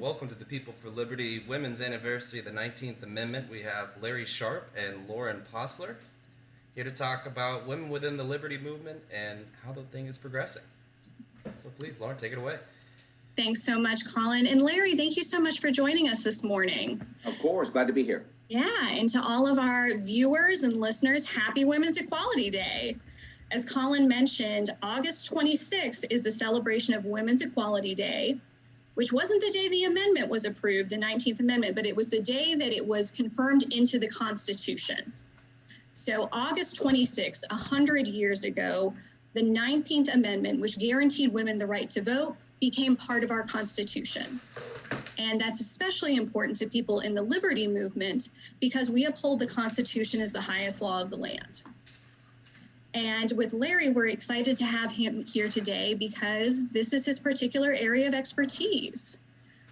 welcome to the People for Liberty Women's Anniversary of the 19th Amendment. We have Larry Sharpe and Lauren Posler here to talk about women within the liberty movement and how the thing is progressing. So please, Lauren, take it away. Thanks so much, Colin. And Larry, thank you so much for joining us this morning. Of course, glad to be here. Yeah, and to all of our viewers and listeners, happy Women's Equality Day. As Colin mentioned, August 26th is the celebration of Women's Equality Day, which wasn't the day the amendment was approved, the 19th Amendment, but it was the day that it was confirmed into the Constitution. So August 26th, 100 years ago, the 19th Amendment, which guaranteed women the right to vote, became part of our Constitution. And that's especially important to people in the liberty movement because we uphold the Constitution as the highest law of the land. And with Larry, we're excited to have him here today because this is his particular area of expertise,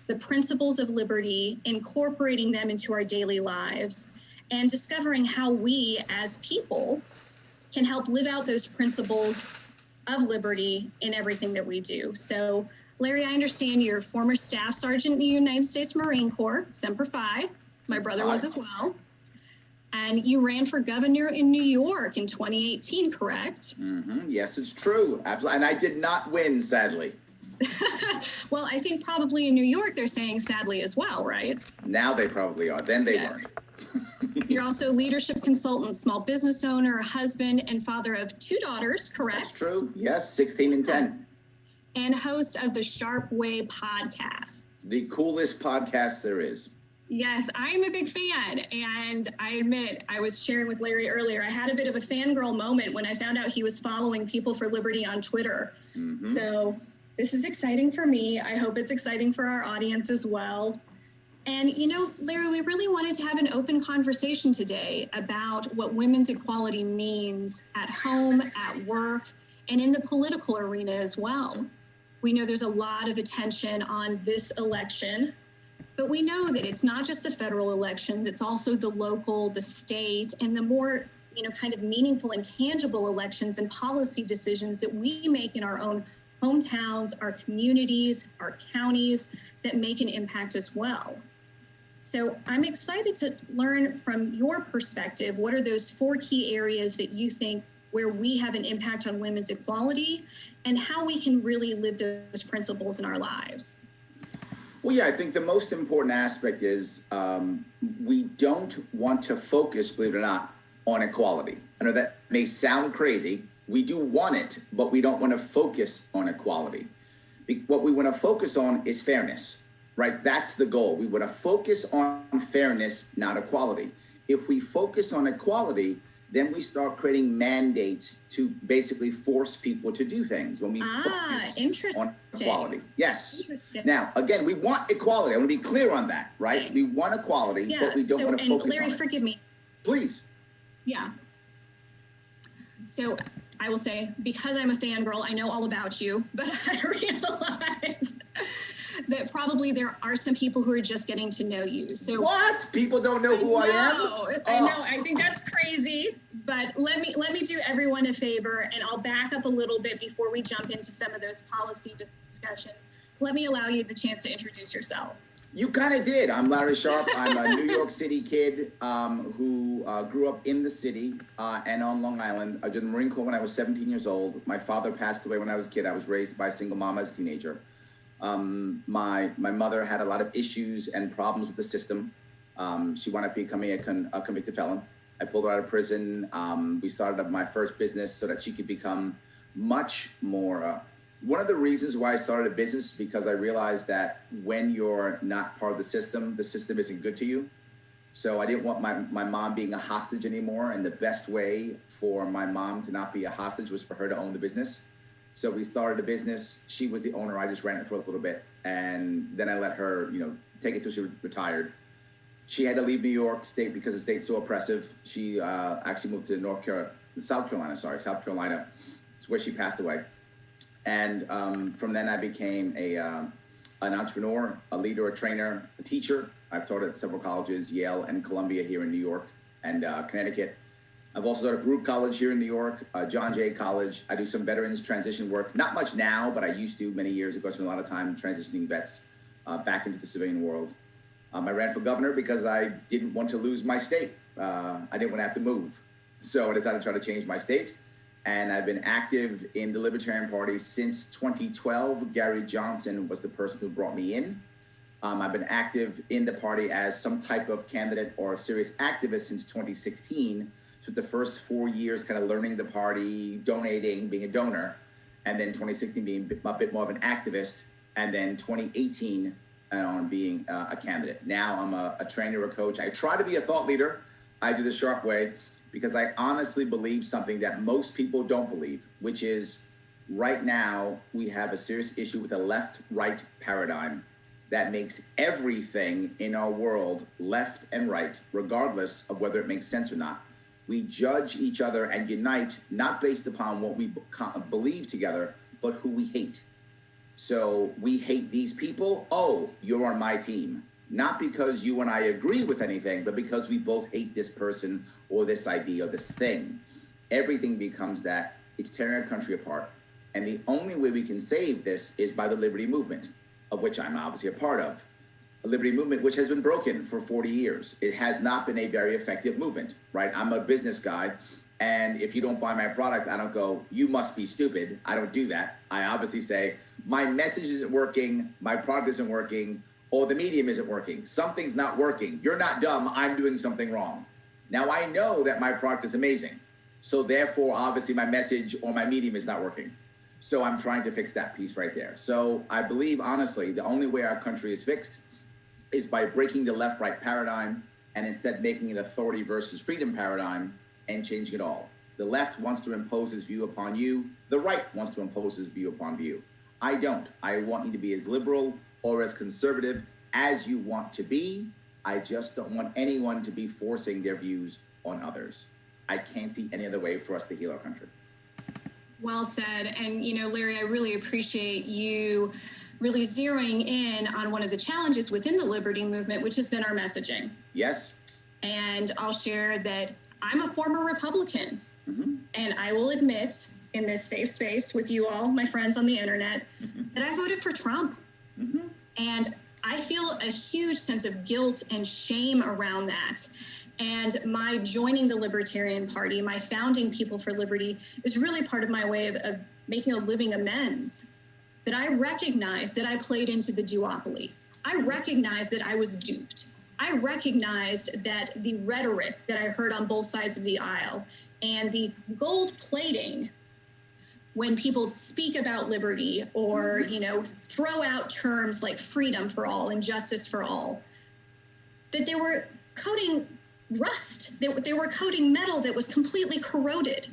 the principles of liberty, incorporating them into our daily lives, and discovering how we as people can help live out those principles of liberty in everything that we do. So, Larry, I understand you're a former Staff Sergeant in the United States Marine Corps, Semper Fi. My brother was as well. And you ran for governor in New York in 2018, correct? Yes, it's true. Absolutely. And I did not win, sadly. Well, I think probably in New York, they're saying sadly as well, right? Now they probably are. Then they weren't. You're also leadership consultant, small business owner, husband, and father of 2 daughters, correct? That's true. Yes, 16 and 10. And host of the Sharpe Way Podcast. The coolest podcast there is. Yes, I'm a big fan. And I admit, I was sharing with Larry earlier, I had a bit of a fangirl moment when I found out he was following People for Liberty on Twitter. So this is exciting for me. I hope it's exciting for our audience as well. And, you know, Larry, we really wanted to have an open conversation today about what women's equality means at home, at work, and in the political arena as well. We know there's a lot of attention on this election, but we know that it's not just the federal elections, it's also the local, the state, and the more, kind of meaningful and tangible elections and policy decisions that we make in our own hometowns, our communities, our counties that make an impact as well. So I'm excited to learn from your perspective, what are those 4 key areas that you think where we have an impact on women's equality and how we can really live those principles in our lives? Well, yeah, I think the most important aspect is we don't want to focus, believe it or not, on equality. I know that may sound crazy. We do want it, but we don't want to focus on equality. What we want to focus on is fairness, right? That's the goal. We want to focus on fairness, not equality. If we focus on equality, then we start creating mandates to basically force people to do things when we focus on equality. Yes. Now, again, we want equality. I want to be clear on that, right? Okay. We want equality, but we don't want to focus Larry, on it. Forgive me. Please. Yeah. So I will say, because I'm a fangirl, I know all about you, but I realize that probably there are some people who are just getting to know you. So what? People don't know who I am? I know. I think that's crazy. But let me do everyone a favor, and I'll back up a little bit before we jump into some of those policy discussions. Let me allow you the chance to introduce yourself. You kind of did. I'm Larry Sharpe. I'm a New York City kid who grew up in the city and on Long Island. I did the Marine Corps when I was 17 years old. My father passed away when I was a kid. I was raised by a single mom as a teenager. My mother had a lot of issues and problems with the system. She wound up becoming a convicted felon. I pulled her out of prison. We started up my first business so that she could become much more. One of the reasons why I started a business is because I realized that when you're not part of the system isn't good to you. So I didn't want my mom being a hostage anymore. And the best way for my mom to not be a hostage was for her to own the business. So we started a business. She was the owner. I just ran it for a little bit. And then I let her, take it till she retired. She had to leave New York State because the state's so oppressive. She actually moved to South Carolina. It's where she passed away. And from then I became an entrepreneur, a leader, a trainer, a teacher. I've taught at several colleges, Yale and Columbia here in New York and Connecticut. I've also taught at Baruch College here in New York, John Jay College. I do some veterans transition work, not much now, but I used to many years ago. I spent a lot of time transitioning vets back into the civilian world. I ran for governor because I didn't want to lose my state. I didn't want to have to move. So I decided to try to change my state. And I've been active in the Libertarian Party since 2012. Gary Johnson was the person who brought me in. I've been active in the party as some type of candidate or a serious activist since 2016. So the first 4 years kind of learning the party, donating, being a donor, and then 2016 being a bit more of an activist, and then 2018 on being a candidate. Now I'm a trainer, a coach. I try to be a thought leader. I do the Sharpe Way because I honestly believe something that most people don't believe, which is right now we have a serious issue with a left-right paradigm that makes everything in our world left and right, regardless of whether it makes sense or not. We judge each other and unite not based upon what we believe together, but who we hate. So we hate these people. Oh, you're on my team. Not because you and I agree with anything, but because we both hate this person or this idea or this thing. Everything becomes that. It's tearing our country apart. And the only way we can save this is by the liberty movement, of which I'm obviously a part of. A liberty movement which has been broken for 40 years. It has not been a very effective movement, right? I'm a business guy. And if you don't buy my product, I don't go, you must be stupid. I don't do that. I obviously say, my message isn't working, my product isn't working, or the medium isn't working. Something's not working. You're not dumb, I'm doing something wrong. Now I know that my product is amazing. So therefore, obviously my message or my medium is not working. So I'm trying to fix that piece right there. So I believe, honestly, the only way our country is fixed is by breaking the left-right paradigm and instead making an authority versus freedom paradigm and changing it all. The left wants to impose his view upon you. The right wants to impose his view upon you. I don't. I want you to be as liberal or as conservative as you want to be. I just don't want anyone to be forcing their views on others. I can't see any other way for us to heal our country. Well said. And, Larry, I really appreciate you really zeroing in on one of the challenges within the liberty movement, which has been our messaging. Yes. And I'll share that I'm a former Republican. Mm-hmm. And I will admit in this safe space with you all, my friends on the internet, that I voted for Trump. Mm-hmm. And I feel a huge sense of guilt and shame around that. And my joining the Libertarian Party, my founding People for Liberty, is really part of my way of making a living amends. That I recognize that I played into the duopoly. I recognize that I was duped. I recognized that the rhetoric that I heard on both sides of the aisle and the gold plating when people speak about liberty or, throw out terms like freedom for all and justice for all, that they were coding rust, they were coding metal that was completely corroded.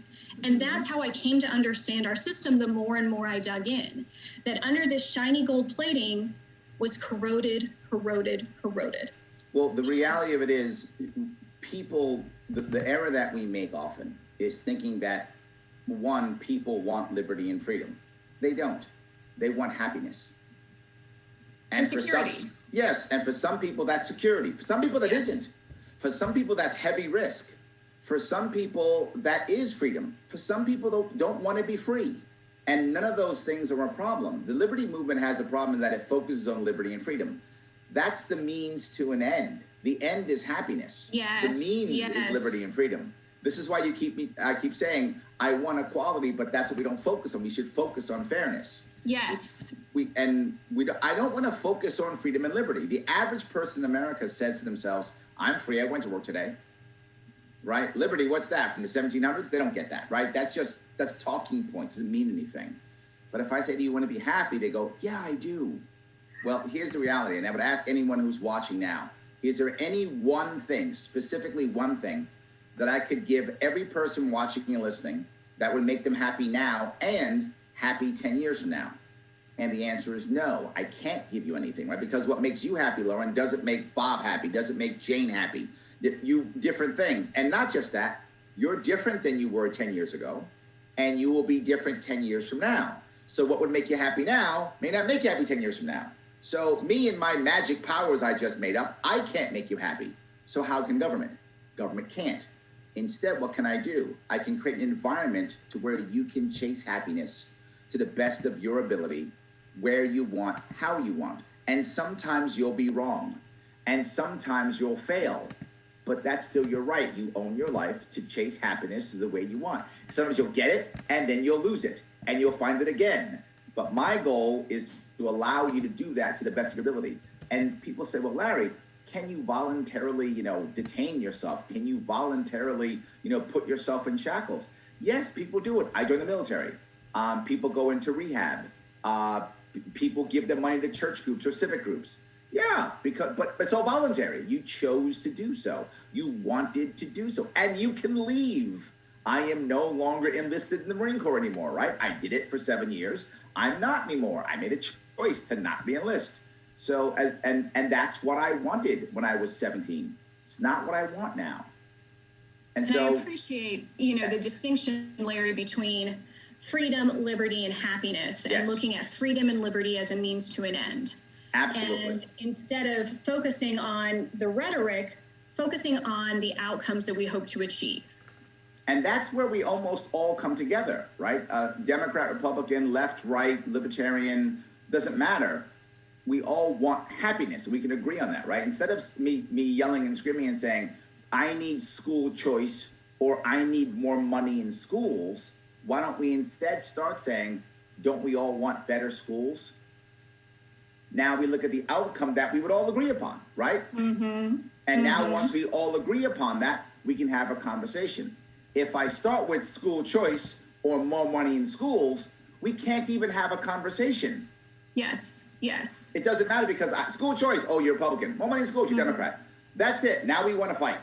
And that's how I came to understand our system the more and more I dug in, that under this shiny gold plating was corroded. Well, the reality of it is people, the error that we make often is thinking that, one, people want liberty and freedom. They don't. They want happiness. And security. And for some people, that's security. For some people, that Yes. isn't. For some people, that's heavy risk. For some people, that is freedom. For some people, don't want to be free. And none of those things are a problem. The liberty movement has a problem in that it focuses on liberty and freedom. That's the means to an end. The end is happiness. Yes. The means is liberty and freedom. This is why I keep saying, I want equality, but that's what we don't focus on. We should focus on fairness. Yes. I don't want to focus on freedom and liberty. The average person in America says to themselves, I'm free, I went to work today. Right? Liberty, what's that? From the 1700s? They don't get that, right? That's talking points. It doesn't mean anything. But if I say, do you want to be happy? They go, yeah, I do. Well, here's the reality. And I would ask anyone who's watching now, is there any one thing, specifically one thing, that I could give every person watching and listening that would make them happy now and happy 10 years from now? And the answer is no, I can't give you anything, right? Because what makes you happy, Lauren, doesn't make Bob happy, doesn't make Jane happy. You different things. And not just that, you're different than you were 10 years ago, and you will be different 10 years from now. So what would make you happy now may not make you happy 10 years from now. So me and my magic powers I just made up, I can't make you happy. So how can government? Government can't. Instead, what can I do? I can create an environment to where you can chase happiness to the best of your ability, where you want, how you want. And sometimes you'll be wrong. And sometimes you'll fail. But that's still your right. You own your life to chase happiness the way you want. Sometimes you'll get it, and then you'll lose it, and you'll find it again. But my goal is to allow you to do that to the best of your ability. And people say, well, Larry, can you voluntarily, detain yourself? Can you voluntarily, put yourself in shackles? Yes, people do it. I joined the military. People go into rehab. People give their money to church groups or civic groups. Yeah, but it's all voluntary. You chose to do so. You wanted to do so, and you can leave. I am no longer enlisted in the Marine Corps anymore, right? I did it for 7 years. I'm not anymore. I made a choice to not re-enlist. So, and that's what I wanted when I was 17. It's not what I want now. And so I appreciate, the distinction, Larry, between freedom, liberty, and happiness, and looking at freedom and liberty as a means to an end. Absolutely. And instead of focusing on the rhetoric, focusing on the outcomes that we hope to achieve. And that's where we almost all come together, right? Democrat, Republican, left, right, libertarian, doesn't matter. We all want happiness. We can agree on that, right? Instead of me yelling and screaming and saying, I need school choice or I need more money in schools, why don't we instead start saying, don't we all want better schools? Now we look at the outcome that we would all agree upon, right? Mm-hmm. And now once we all agree upon that, we can have a conversation. If I start with school choice or more money in schools, we can't even have a conversation. Yes. It doesn't matter because school choice, oh, you're Republican. More money in schools, you're Democrat. That's it. Now we want to fight.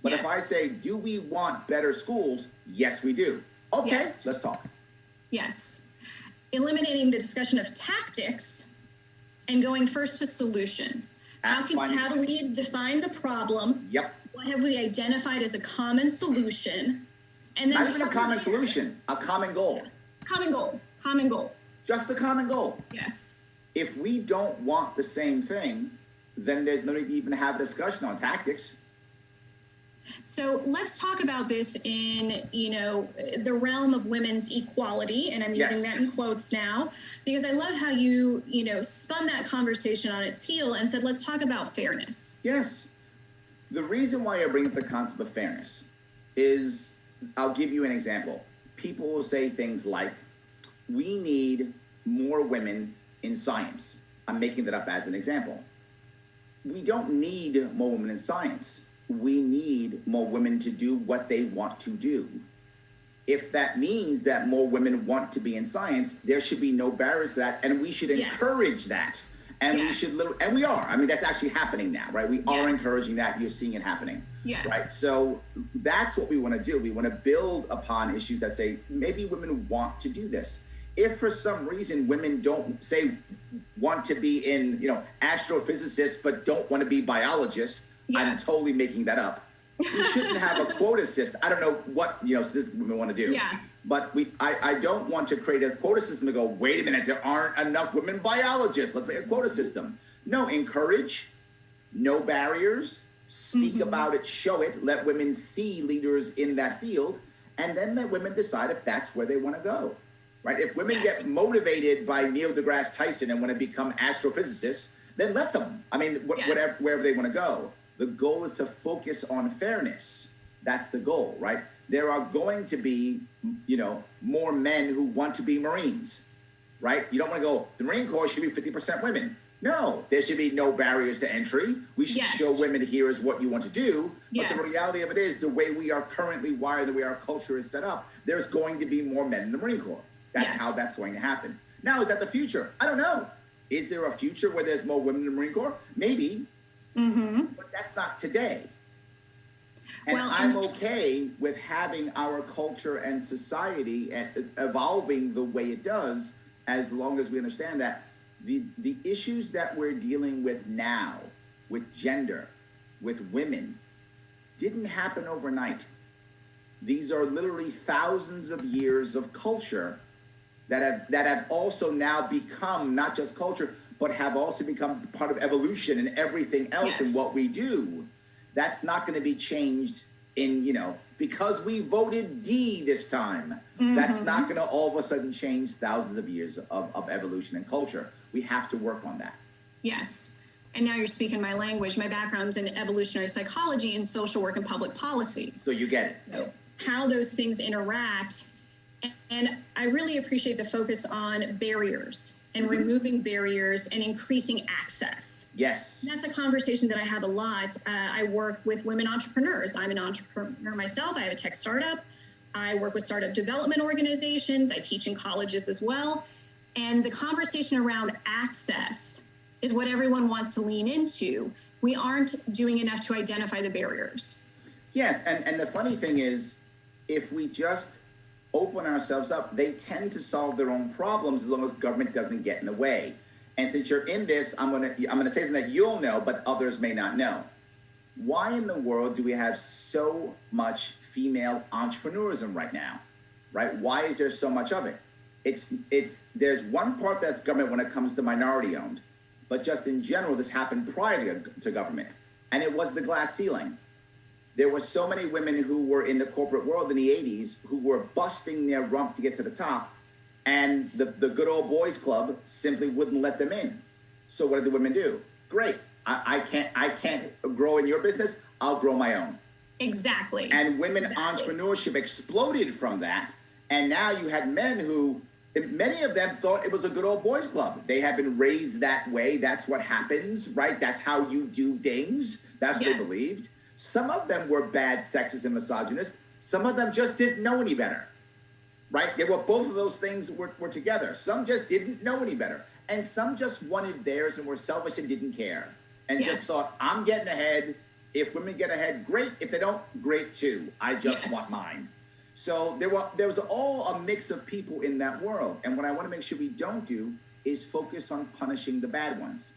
But if I say, do we want better schools? Yes, we do. Okay, let's talk. Yes. Eliminating the discussion of tactics and going first to solution. How do we define the problem? Yep. What have we identified as a common solution? And then not even a common solution, a common goal. Common goal. Just a common goal. Yes. If we don't want the same thing, then there's no need to even have a discussion on tactics. So let's talk about this in, the realm of women's equality, and I'm using that in quotes now, because I love how you, spun that conversation on its heel and said, let's talk about fairness. Yes. The reason why I bring up the concept of fairness is, I'll give you an example. People will say things like, we need more women in science. I'm making that up as an example. We don't need more women in science. We need more women to do what they want to do. If that means that more women want to be in science, there should be no barriers to that, and we should encourage that. And we should, and we are. I mean, that's actually happening now, right? We are encouraging that. You're seeing it happening. Yes. Right. So that's what we want to do. We want to build upon issues that say maybe women want to do this. If for some reason women don't want to be in, astrophysicists, but don't want to be biologists, I'm totally making that up. We shouldn't have a quota system. I don't know what, this women want to do. Yeah. But I don't want to create a quota system to go, wait a minute, there aren't enough women biologists. Let's make a quota system. No, encourage, no barriers, speak about it, show it, let women see leaders in that field, and then let women decide if that's where they want to go. Right? If women get motivated by Neil deGrasse Tyson and want to become astrophysicists, then let them. I mean, wherever they want to go. The goal is to focus on fairness. That's the goal, right? There are going to be, more men who want to be Marines, right? You don't want to go, the Marine Corps should be 50% women. No, there should be no barriers to entry. We should show women here is what you want to do. But the reality of it is the way we are currently wired, the way our culture is set up, there's going to be more men in the Marine Corps. That's how that's going to happen. Now, is that the future? I don't know. Is there a future where there's more women in the Marine Corps? Maybe. But that's not today. And I'm okay with having our culture and society evolving the way it does, as long as we understand that the issues that we're dealing with now, with gender, with women, didn't happen overnight. These are literally thousands of years of culture that have also now become not just culture, but have also become part of evolution and everything else in what we do. That's not going to be changed in, because we voted D this time. That's not going to all of a sudden change thousands of years of evolution and culture. We have to work on that. Yes. And now you're speaking my language. My background's in evolutionary psychology and social work and public policy. So you get it. So how those things interact. And I really appreciate the focus on barriers and removing barriers and increasing access. Yes. And that's a conversation that I have a lot. I work with women entrepreneurs. I'm an entrepreneur myself. I have a tech startup. I work with startup development organizations. I teach in colleges as well. And the conversation around access is what everyone wants to lean into. We aren't doing enough to identify the barriers. Yes, and the funny thing is, if we just open ourselves up, they tend to solve their own problems as long as government doesn't get in the way. And since you're in this, I'm gonna say something that you'll know, but others may not know. Why in the world do we have so much female entrepreneurism right now? Right? Why is there so much of it? There's one part that's government when it comes to minority owned, but just in general, this happened prior to government, and it was the glass ceiling. There were so many women who were in the corporate world in the 80s who were busting their rump to get to the top, and the good old boys club simply wouldn't let them in. So what did the women do? Great, I can't grow in your business, I'll grow my own. Exactly. And women entrepreneurship exploded from that, and now you had men who, many of them thought it was a good old boys club. They had been raised that way. That's what happens, right? That's how you do things. That's what they believed. Some of them were bad sexist and misogynist. Some of them just didn't know any better, right? They were both of those things were together. Some just didn't know any better. And some just wanted theirs and were selfish and didn't care. And just thought, I'm getting ahead. If women get ahead, great. If they don't, great too. I just want mine. So there was all a mix of people in that world. And what I want to make sure we don't do is focus on punishing the bad ones.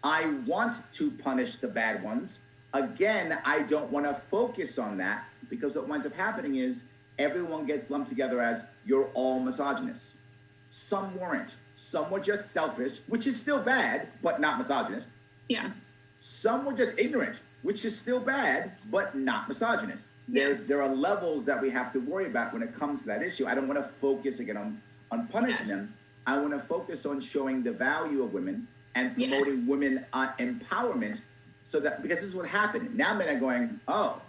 I want to punish the bad ones. Again, I don't want to focus on that, because what winds up happening is everyone gets lumped together as you're all misogynists. Some weren't. Some were just selfish, which is still bad, but not misogynist. Yeah. Some were just ignorant, which is still bad, but not misogynist. There are levels that we have to worry about when it comes to that issue. I don't want to focus again on punishing them. I want to focus on showing the value of women and promoting women empowerment, so that, because this is what happened. Now men are going, oh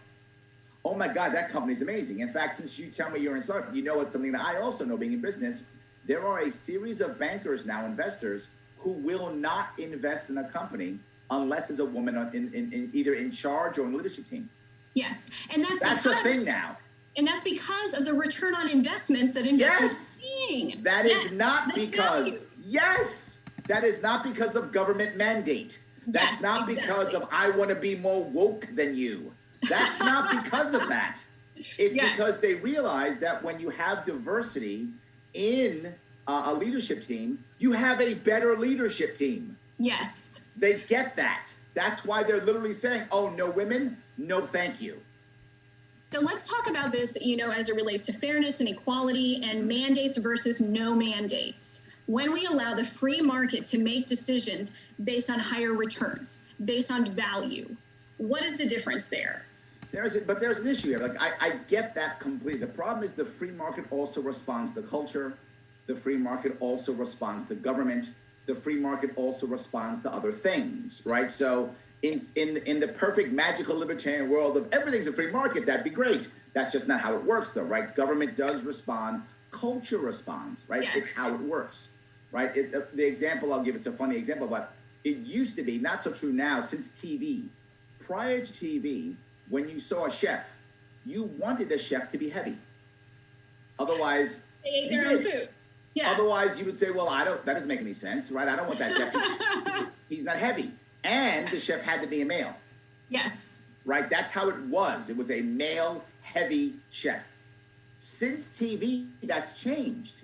my God, that company's amazing. In fact, since you tell me you're in startup, you know it's something that I also know being in business. There are a series of bankers now, investors, who will not invest in a company unless there's a woman in either in charge or in the leadership team. Yes, and that's a thing now. And that's because of the return on investments that investors are seeing. That is not because, that is not because of government mandate. That's not because of I want to be more woke than you. That's not because of that. It's because they realize that when you have diversity in a leadership team, you have a better leadership team. Yes. They get that. That's why they're literally saying, oh, no women, no thank you. So let's talk about this, as it relates to fairness and equality and mandates versus no mandates. When we allow the free market to make decisions based on higher returns, based on value, what is the difference there? There's an issue here. Like I get that completely. The problem is the free market also responds to culture. The free market also responds to government. The free market also responds to other things, right? So in the perfect magical libertarian world of everything's a free market, that'd be great. That's just not how it works, though, right? Government does respond. Culture responds, right? It's how it works, right? The example I'll give, it's a funny example, but it used to be, not so true now, since TV. Prior to TV, when you saw a chef, you wanted a chef to be heavy. Otherwise, they ate their own food. Yeah. Otherwise, you would say, well, that doesn't make any sense, right? I don't want that chef. He's not heavy. And the chef had to be a male. Yes. Right? That's how it was. It was a male, heavy chef. Since TV, that's changed.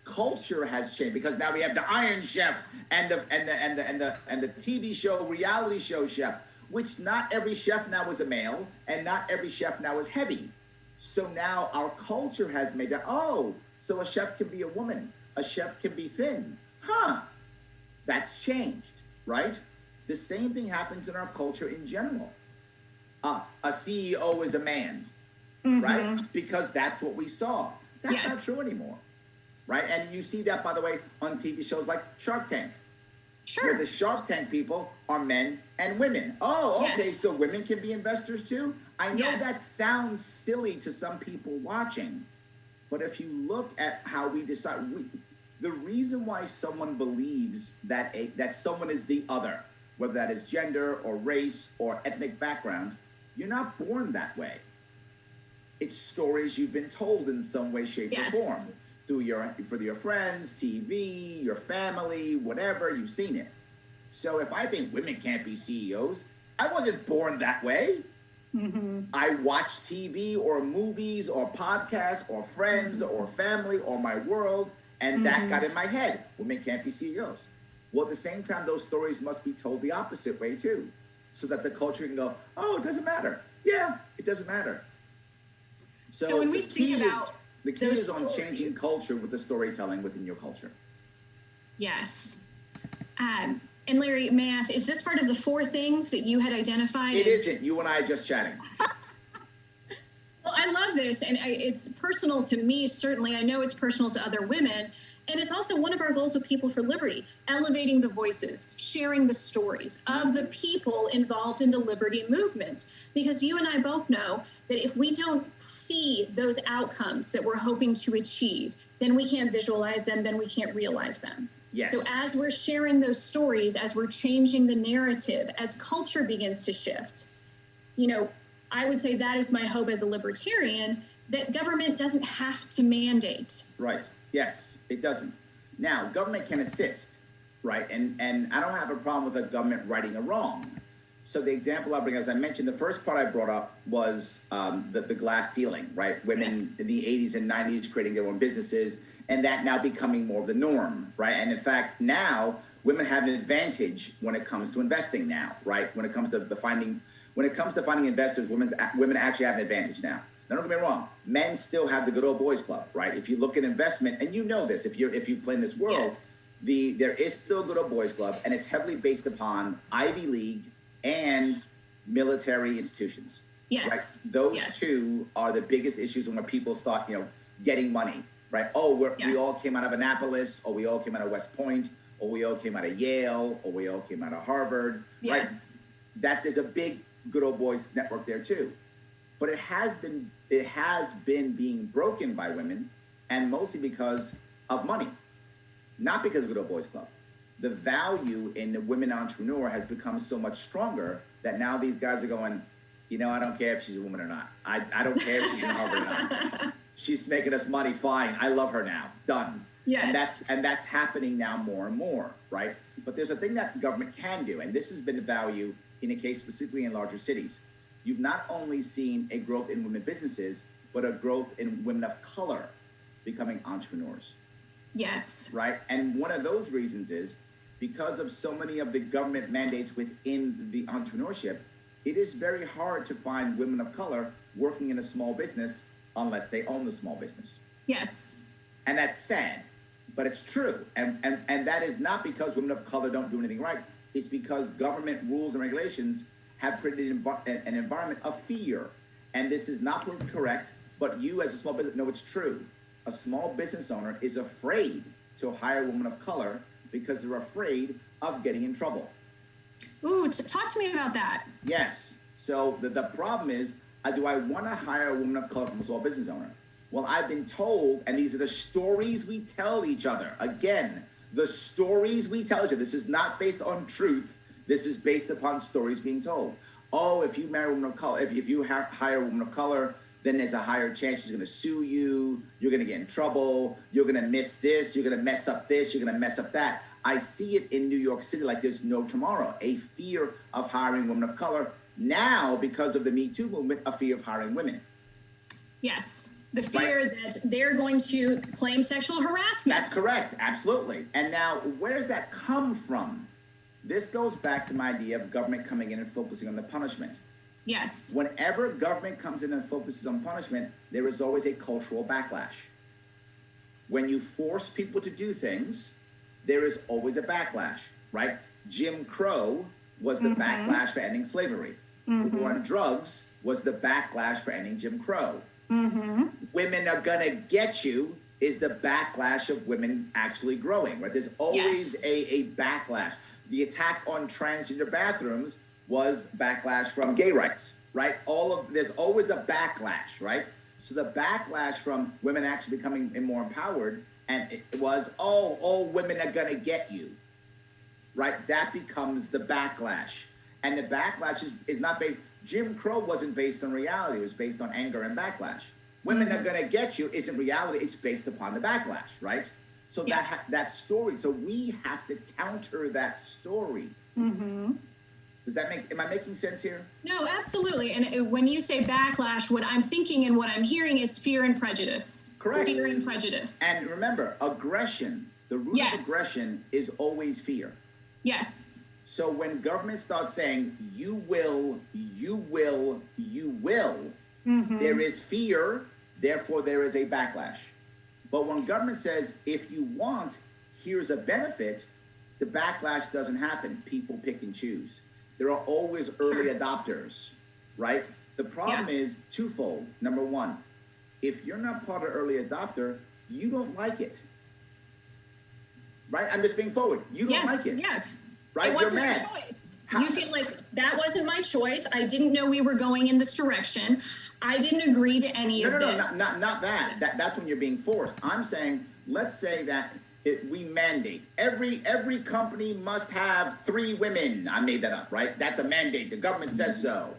Culture has changed because now we have the Iron Chef and the TV show, reality show chef, which not every chef now is a male and not every chef now is heavy. So now our culture has made that, so a chef can be a woman, a chef can be thin. That's changed, right? The same thing happens in our culture in general. A CEO is a man, right? Because that's what we saw. That's not true anymore, right? And you see that, by the way, on TV shows like Shark Tank. Sure. Where the Shark Tank people are men and women. Oh, okay, Yes. so women can be investors too? I know Yes. that sounds silly to some people watching, but if you look at how we decide, the reason why someone believes that that someone is the other, whether that is gender or race or ethnic background, you're not born that way. It's stories you've been told in some way, shape, Yes. or form. For your friends, TV, your family, whatever, you've seen it. So if I think women can't be CEOs, I wasn't born that way. Mm-hmm. I watch TV or movies or podcasts or friends or family or my world, and that got in my head. Women can't be CEOs. Well, at the same time, those stories must be told the opposite way too, so that the culture can go, oh, it doesn't matter. Yeah, it doesn't matter. So when we think about the key those is on stories. changing culture with the storytelling within your culture. Yes. And Larry, may I ask, is this part of the 4 things that you had identified? It isn't. You and I are just chatting. Well, I love this, and it's personal to me, certainly. I know it's personal to other women, and it's also one of our goals with People for Liberty, elevating the voices, sharing the stories of the people involved in the liberty movement. Because you and I both know that if we don't see those outcomes that we're hoping to achieve, then we can't visualize them, then we can't realize them. Yes. So as we're sharing those stories, as we're changing the narrative, as culture begins to shift, I would say that is my hope as a libertarian, that government doesn't have to mandate. Right. Yes, it doesn't. Now, government can assist, right? And I don't have a problem with the government righting a wrong. So the example I bring, as I mentioned, the first part I brought up was the glass ceiling, right? Women in the 80s and 90s creating their own businesses, and that now becoming more of the norm, right? And in fact, now women have an advantage when it comes to investing now, right? When it comes to finding investors, women actually have an advantage now. Now, don't get me wrong, men still have the good old boys club, right? If you look at investment, and you know this, if you play in this world, Yes. there is still a good old boys club, and it's heavily based upon Ivy League and military institutions. Yes. Right? Those Yes. two are the biggest issues when people start, getting money, right? Oh, we all came out of Annapolis, or we all came out of West Point, or we all came out of Yale, or we all came out of Harvard. Yes. Right? That there's a big good old boys network there too. But it has been being broken by women, and mostly because of money, not because of Good Old Boys Club. The value in the women entrepreneur has become so much stronger that now these guys are going, I don't care if she's a woman or not. I don't care if she's in Harvard or not. She's making us money, fine. I love her now. Done. Yes. And that's happening now more and more, right? But there's a thing that government can do, and this has been a value in a case specifically in larger cities. You've not only seen a growth in women businesses, but a growth in women of color becoming entrepreneurs. Yes. Right? And one of those reasons is because of so many of the government mandates within the entrepreneurship, it is very hard to find women of color working in a small business unless they own the small business. Yes. And that's sad, but it's true. And that is not because women of color don't do anything right. It's because government rules and regulations have created an environment of fear. And this is not politically correct, but you as a small business, know it's true. A small business owner is afraid to hire women of color because they're afraid of getting in trouble. Ooh, talk to me about that. Yes. So the problem is, do I want to hire a woman of color from a small business owner? Well, I've been told, and these are the stories we tell each other. Again, the stories we tell each other. This is not based on truth. This is based upon stories being told. Oh, if you marry a woman of color, if you hire a woman of color, then there's a higher chance she's going to sue you. You're going to get in trouble. You're going to miss this. You're going to mess up this. You're going to mess up that. I see it in New York City like there's no tomorrow. A fear of hiring women of color. Now, because of the Me Too movement, a fear of hiring women. Yes. The fear that they're going to claim sexual harassment. That's correct. Absolutely. And now, where does that come from? This goes back to my idea of government coming in and focusing on the punishment. Yes. Whenever government comes in and focuses on punishment, there is always a cultural backlash. When you force people to do things, there is always a backlash, right? Jim Crow was the backlash for ending slavery. The war on drugs was the backlash for ending Jim Crow. Women are gonna get you is the backlash of women actually growing, right? There's always a backlash. The attack on transgender bathrooms was backlash from gay rights, right? There's always a backlash, right? So the backlash from women actually becoming more empowered, and it was, all women are gonna get you, right? That becomes the backlash. And the backlash is not based, Jim Crow wasn't based on reality, it was based on anger and backlash. Women are gonna get you isn't reality, it's based upon the backlash, right? So that story, so we have to counter that story. Does that am I making sense here? No, absolutely. And when you say backlash, what I'm thinking and what I'm hearing is fear and prejudice. Correct. Fear and prejudice. And remember, aggression, the root of aggression is always fear. Yes. So when government starts saying, you will, there is fear, therefore there is a backlash. But when government says, if you want, here's a benefit, the backlash doesn't happen. People pick and choose. There are always early adopters, right? The problem is twofold. Number one, if you're not part of early adopter, you don't like it, right? I'm just being forward. You don't like it. Yes. Right? It wasn't You're mad. your choice. You feel like that wasn't my choice. I didn't know we were going in this direction. I didn't agree to any of this. No, not that. That's when you're being forced. I'm saying, let's say that we mandate every company must have 3 women. I made that up, right? That's a mandate. The government says so.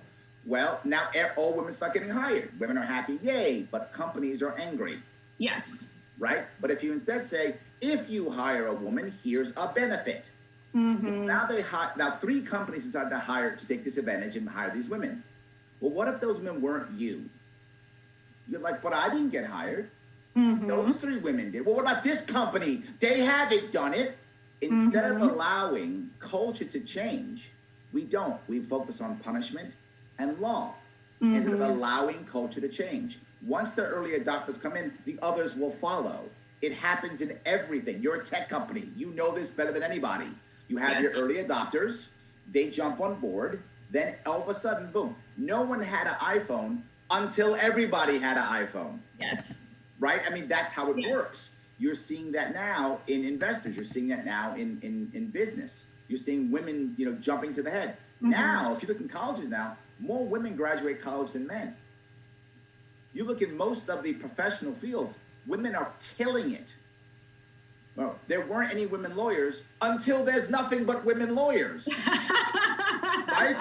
Well, now all women start getting hired. Women are happy, yay, but companies are angry. Yes. Right? But if you instead say, if you hire a woman, here's a benefit. Now 3 companies decided to take this advantage and hire these women. Well, what if those women weren't you? You're like, but I didn't get hired. Those 3 women did. Well, what about this company? They haven't done it. Instead of allowing culture to change, we don't. We focus on punishment and law instead of allowing culture to change. Once the early adopters come in, the others will follow. It happens in everything. You're a tech company. You know this better than anybody. You have your early adopters. They jump on board. Then all of a sudden, boom. No one had an iPhone until everybody had an iPhone. Yes. Right? I mean, that's how it works. You're seeing that now in investors. You're seeing that now in business. You're seeing women, jumping to the head. Now, if you look in colleges now, more women graduate college than men. You look in most of the professional fields, women are killing it. Well, there weren't any women lawyers until there's nothing but women lawyers. Right?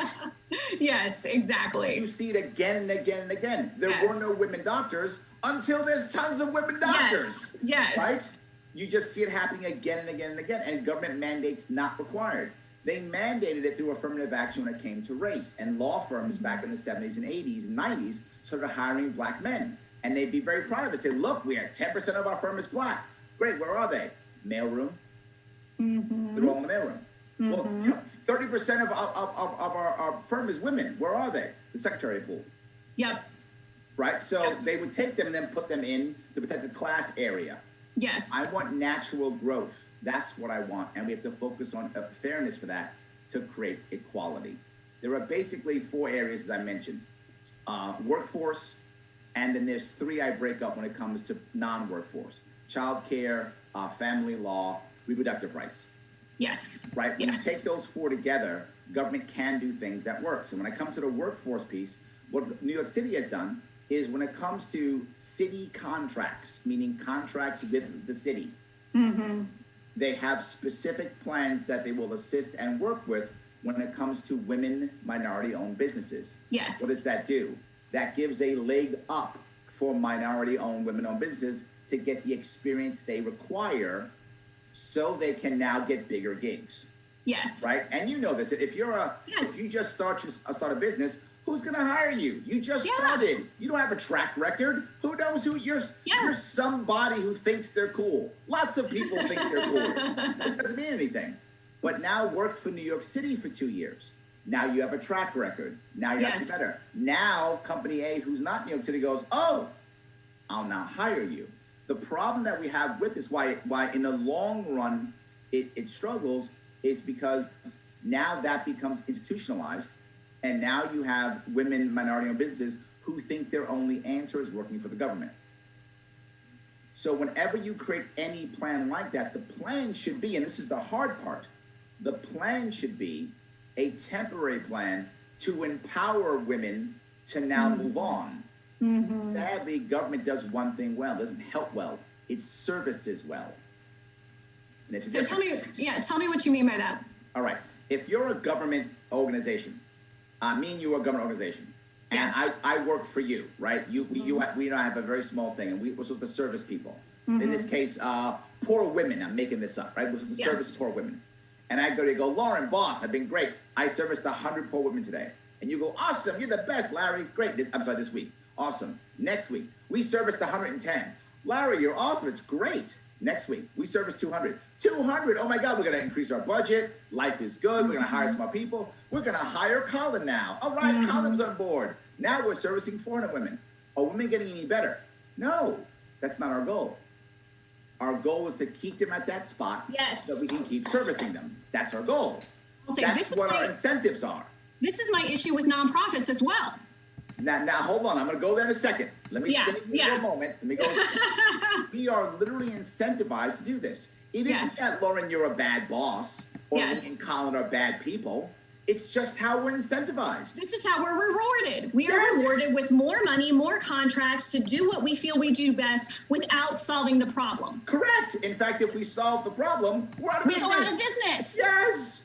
Yes, exactly. You see it again and again and again. There were no women doctors until there's tons of women doctors. Yes. Right? You just see it happening again and again and again, and government mandates not required. They mandated it through affirmative action when it came to race, and law firms back in the 70s and 80s and 90s started hiring black men. And they'd be very proud of it. Say, look, we had 10% of our firm is black. Great, where are they? Mailroom. They're all in the mailroom. Well, 30% of our firm is women. Where are they? The secretary pool. Yep. Right? So they would take them and then put them in the protected class area. Yes. I want natural growth. That's what I want. And we have to focus on fairness for that to create equality. There are basically 4 areas, as I mentioned. Workforce, and then there's 3 I break up when it comes to non-workforce. Childcare, family law, reproductive rights. Yes. Right? When you take those 4 together, government can do things that work. So when I come to the workforce piece, what New York City has done is when it comes to city contracts, meaning contracts with the city, they have specific plans that they will assist and work with when it comes to women minority-owned businesses. Yes. What does that do? That gives a leg up for minority-owned, women-owned businesses to get the experience they require so they can now get bigger gigs. Yes. Right? And you know this. If you're if you just start a business, who's going to hire you? You just started. You don't have a track record. Who knows who you're? You're somebody who thinks they're cool. Lots of people think they're cool. It doesn't mean anything. But now worked for New York City for 2 years. Now you have a track record. Now you're actually better. Now company A, who's not New York City, goes, oh, I'll now hire you. The problem that we have with this, why in the long run it struggles, is because now that becomes institutionalized. And now you have women, minority-owned businesses who think their only answer is working for the government. So whenever you create any plan like that, the plan should be, and this is the hard part, the plan should be a temporary plan to empower women to now move on. Sadly, government does one thing well, doesn't help well. It services well. And it's so tell me what you mean by that. All right. If you're a government organization, me and you are a government organization, and I work for you, right? We and I have a very small thing, and we're supposed to service people. In this case, poor women. I'm making this up, right? We're supposed to service poor women. And I go, Lauren, boss, I've been great. I serviced 100 poor women today. And you go, awesome, you're the best, Larry. Great. This week. Awesome. Next week, we serviced 110. Larry, you're awesome. It's great. Next week, we service 200. 200, oh my God, we're going to increase our budget. Life is good. We're going to hire some more people. We're going to hire Colin now. All right, Colin's on board. Now we're servicing 400 women. Are women getting any better? No, that's not our goal. Our goal is to keep them at that spot so we can keep servicing them. That's our goal. That's what our incentives are. This is my issue with nonprofits as well. Now, hold on. I'm going to go there in a second. Let me stay here for a moment. Let me go. We are literally incentivized to do this. It isn't that, Lauren, you're a bad boss or me and Colin are bad people. It's just how we're incentivized. This is how we're rewarded. We are rewarded with more money, more contracts to do what we feel we do best without solving the problem. Correct. In fact, if we solve the problem, we're out of business. We go out of business. Yes.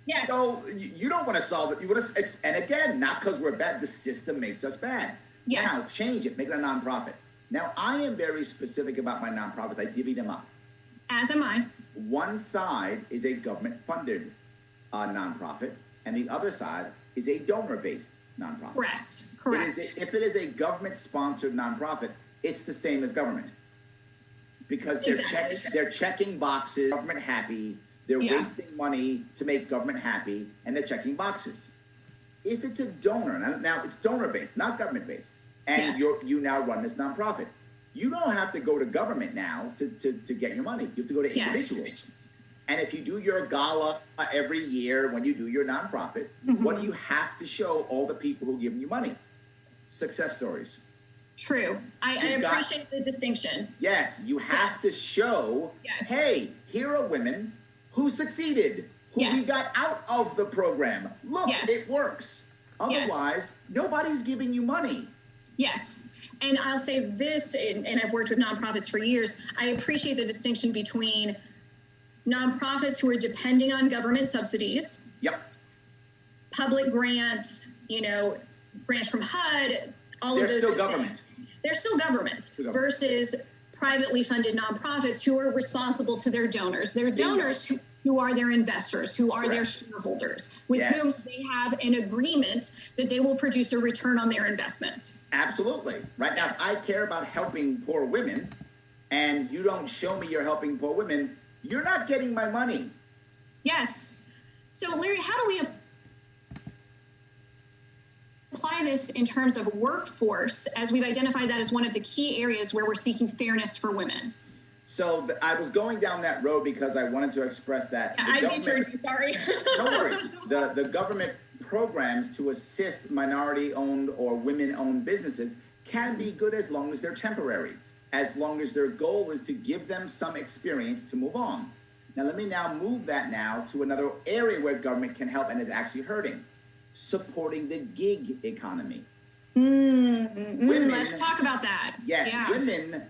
Yes. So you don't want to solve it. You want to. And again, not because we're bad. The system makes us bad. Yes. Now change it. Make it a nonprofit. Now I am very specific about my nonprofits. I divvy them up. As am I. One side is a government-funded nonprofit, and the other side is a donor-based nonprofit. Correct. If it is a government-sponsored nonprofit, it's the same as government because they're checking boxes. Government happy. They're wasting money to make government happy, and they're checking boxes. If it's a donor, now it's donor-based, not government-based, and you now run this nonprofit, you don't have to go to government now to get your money. You have to go to individuals. And if you do your gala every year when you do your nonprofit, what do you have to show all the people who give you money? Success stories. True. I appreciate the distinction. Yes, you have to show, hey, here are women who succeeded, who we got out of the program. Look, it works. Otherwise, nobody's giving you money. Yes. And I'll say this, and I've worked with nonprofits for years, I appreciate the distinction between nonprofits who are depending on government subsidies, public grants, grants from HUD, all of those. They're still government. They're still government versus privately funded nonprofits who are responsible to their donors. Their donors who are their investors, who are their shareholders, with whom they have an agreement that they will produce a return on their investment. Absolutely. Right now, if I care about helping poor women and you don't show me you're helping poor women, you're not getting my money. Yes. So, Larry, how do we apply this in terms of workforce, as we've identified that as one of the key areas where we're seeking fairness for women? So I was going down that road because I wanted to express that. Yeah, I deterred you, sorry. No worries. The government programs to assist minority-owned or women-owned businesses can be good as long as they're temporary, as long as their goal is to give them some experience to move on. Now, let me move that to another area where government can help and is actually hurting, supporting the gig economy. Women, let's talk about that. Yes, women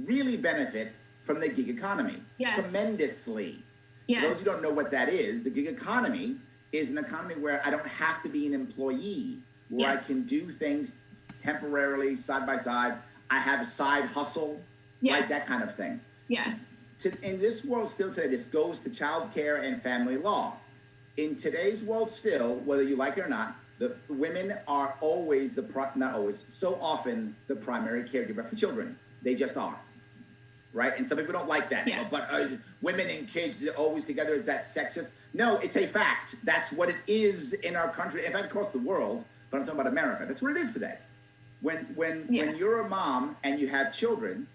really benefit from the gig economy tremendously. For those who don't know what that is, the gig economy is an economy where I don't have to be an employee, where I can do things temporarily, side by side. I have a side hustle, like that kind of thing. Yes. In this world still today, this goes to child care and family law. In today's world still, whether you like it or not, the women are always so often the primary caregiver for children. They just are. Right? And some people don't like that. But women and kids are always together. Is that sexist? No, it's a fact. That's what it is in our country. In fact, across the world, but I'm talking about America. That's what it is today. When you're a mom and you have children,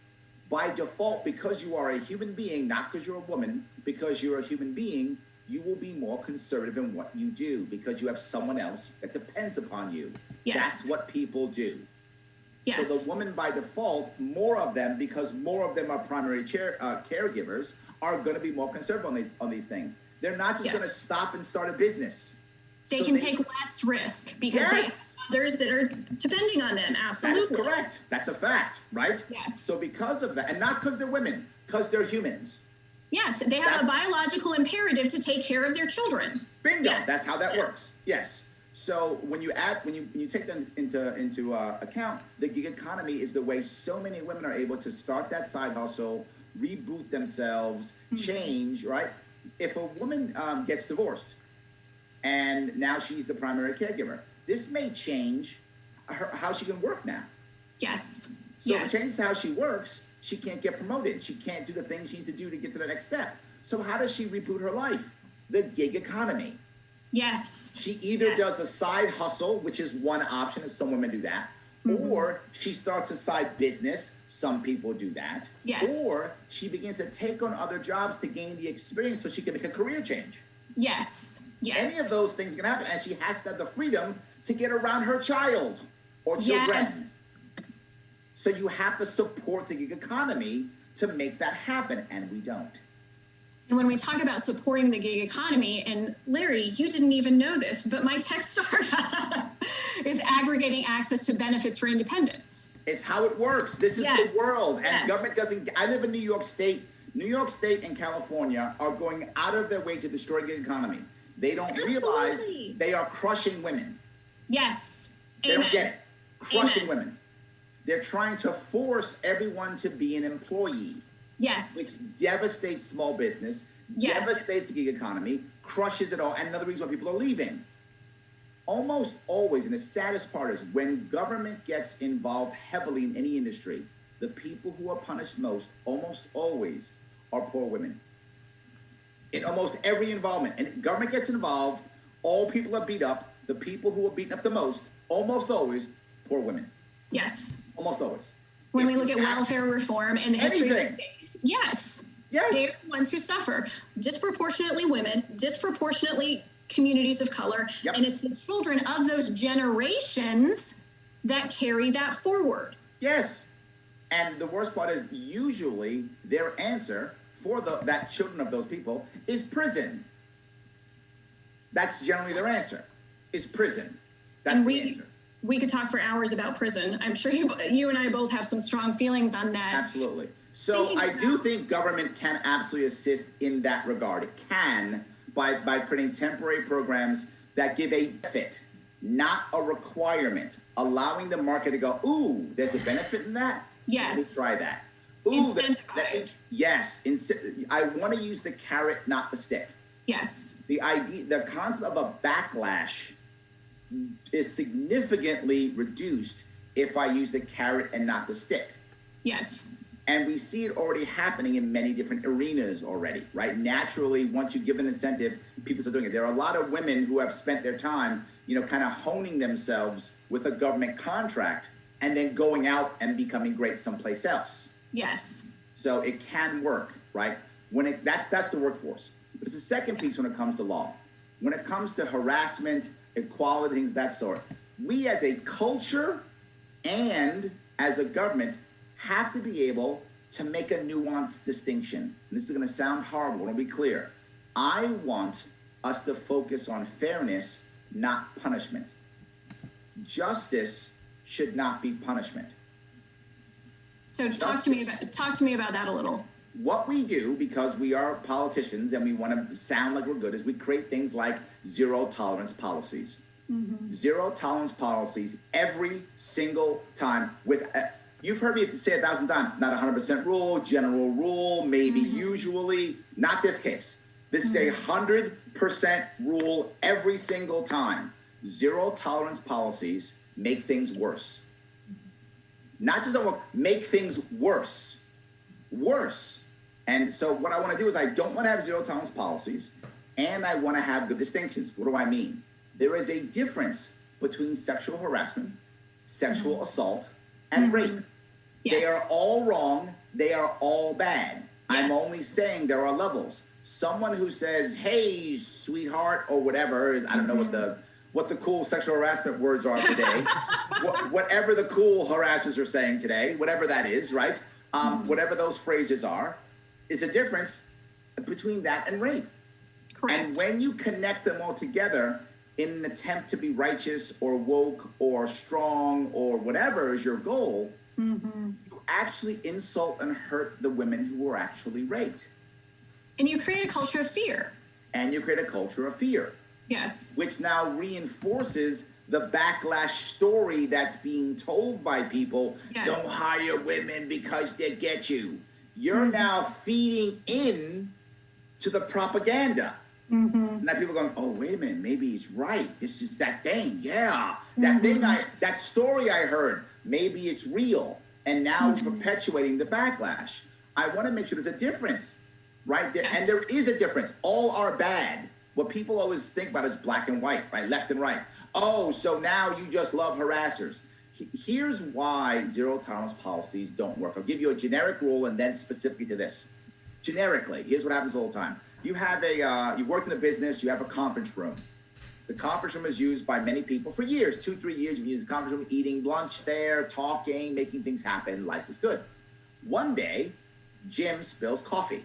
by default, because you are a human being, not because you're a woman, because you're a human being, you will be more conservative in what you do because you have someone else that depends upon you. That's what people do. Yes. So the woman by default, more of them, because more of them are primary caregivers, are going to be more conservative on these things. They're not just going to stop and start a business. They can take less risk because they have others that are depending on them. Absolutely. That's correct. That's a fact, right? Yes. So because of that, and not because they're women, because they're humans. Yes, they have a biological imperative to take care of their children. Bingo. Yes. That's how that works. Yes. So when you take them into account, the gig economy is the way so many women are able to start that side hustle, reboot themselves, change, right? If a woman gets divorced and now she's the primary caregiver, this may change how she can work now. Yes. So if it changes how she works, she can't get promoted. She can't do the things she needs to do to get to the next step. So how does she reboot her life? The gig economy. Yes. She either does a side hustle, which is one option, as some women do that, or she starts a side business. Some people do that. Yes. Or she begins to take on other jobs to gain the experience so she can make a career change. Yes. Yes. Any of those things can happen, and she has to have the freedom to get around her child or children. Yes. So you have to support the gig economy to make that happen, and we don't. And when we talk about supporting the gig economy, and Larry, you didn't even know this, but my tech startup is aggregating access to benefits for independents. It's how it works. This is the world. And government doesn't, I live in New York State. New York State and California are going out of their way to destroy the gig economy. They don't realize they are crushing women. Yes. They don't get it. Crushing women. They're trying to force everyone to be an employee. Yes. Which devastates small business, devastates the gig economy, crushes it all. And another reason why people are leaving. Almost always, and the saddest part is when government gets involved heavily in any industry, the people who are punished most, almost always, are poor women. In almost every involvement. And government gets involved, all people are beat up. The people who are beaten up the most, almost always, poor women. Yes. Almost always. When we look at welfare reform and the history of the state, yes, they're the ones who suffer. Disproportionately women, disproportionately communities of color, and it's the children of those generations that carry that forward. Yes, and the worst part is usually their answer for that children of those people is prison. That's generally their answer, is prison. That's the answer. We could talk for hours about prison. I'm sure you and I both have some strong feelings on that. Absolutely. So I do think government can absolutely assist in that regard. It can by creating temporary programs that give a benefit, not a requirement, allowing the market to go, ooh, there's a benefit in that? Yes. Let me try that. Ooh, yes. I want to use the carrot, not the stick. Yes. The concept of a backlash is significantly reduced if I use the carrot and not the stick. Yes. And we see it already happening in many different arenas already, right? Naturally, once you give an incentive, people start doing it. There are a lot of women who have spent their time, kind of honing themselves with a government contract and then going out and becoming great someplace else. Yes. So it can work, right? That's the workforce. But it's the second piece when it comes to law. When it comes to harassment, equality, things of that sort, we as a culture and as a government have to be able to make a nuanced distinction. And this is going to sound horrible, I'll be clear. I want us to focus on fairness, not punishment. Justice should not be punishment. So talk to me about that a little. What we do, because we are politicians and we want to sound like we're good, is we create things like zero tolerance policies. Mm-hmm. Zero tolerance policies every single time. You've heard me say 1,000 times, it's not 100% rule, general rule, maybe usually. Not this case. This is 100% rule every single time. Zero tolerance policies make things worse. Not just make things worse. Worse. And so what I want to do is I don't want to have zero tolerance policies, and I want to have good distinctions. What do I mean? There is a difference between sexual harassment, sexual assault, and rape. Yes. They are all wrong. They are all bad. Yes. I'm only saying there are levels. Someone who says, hey, sweetheart, or whatever, I don't know what what the cool sexual harassment words are today, whatever the cool harassers are saying today, whatever that is, right? Whatever those phrases are, is a difference between that and rape. Correct. And when you connect them all together in an attempt to be righteous or woke or strong or whatever is your goal, you actually insult and hurt the women who were actually raped. And you create a culture of fear. And you create a culture of fear. Yes. Which now reinforces the backlash story that's being told by people. Yes. Don't hire women because they get you. You're now feeding in to the propaganda. Now people are going, oh, wait a minute, maybe he's right. This is that thing. Yeah. That thing, that story I heard, maybe it's real. And now we're perpetuating the backlash. I want to make sure there's a difference, right? And there is a difference. All are bad. What people always think about is black and white, right? Left and right. Oh, so now you just love harassers. Here's why zero tolerance policies don't work. I'll give you a generic rule and then specifically to this. Generically, here's what happens all the time. You have you've worked in a business, you have a conference room. The conference room is used by many people for years, 2-3 years. You've used the conference room, eating lunch there, talking, making things happen. Life is good. One day, Jim spills coffee.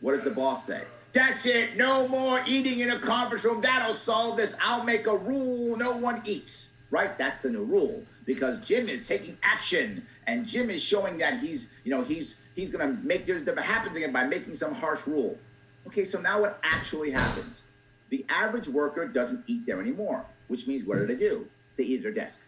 What does the boss say? That's it. No more eating in a conference room. That'll solve this. I'll make a rule. No one eats. Right? That's the new rule because Jim is taking action and Jim is showing that he's going to make this happen again by making some harsh rule. Okay, so now what actually happens? The average worker doesn't eat there anymore, which means what do? They eat at their desk.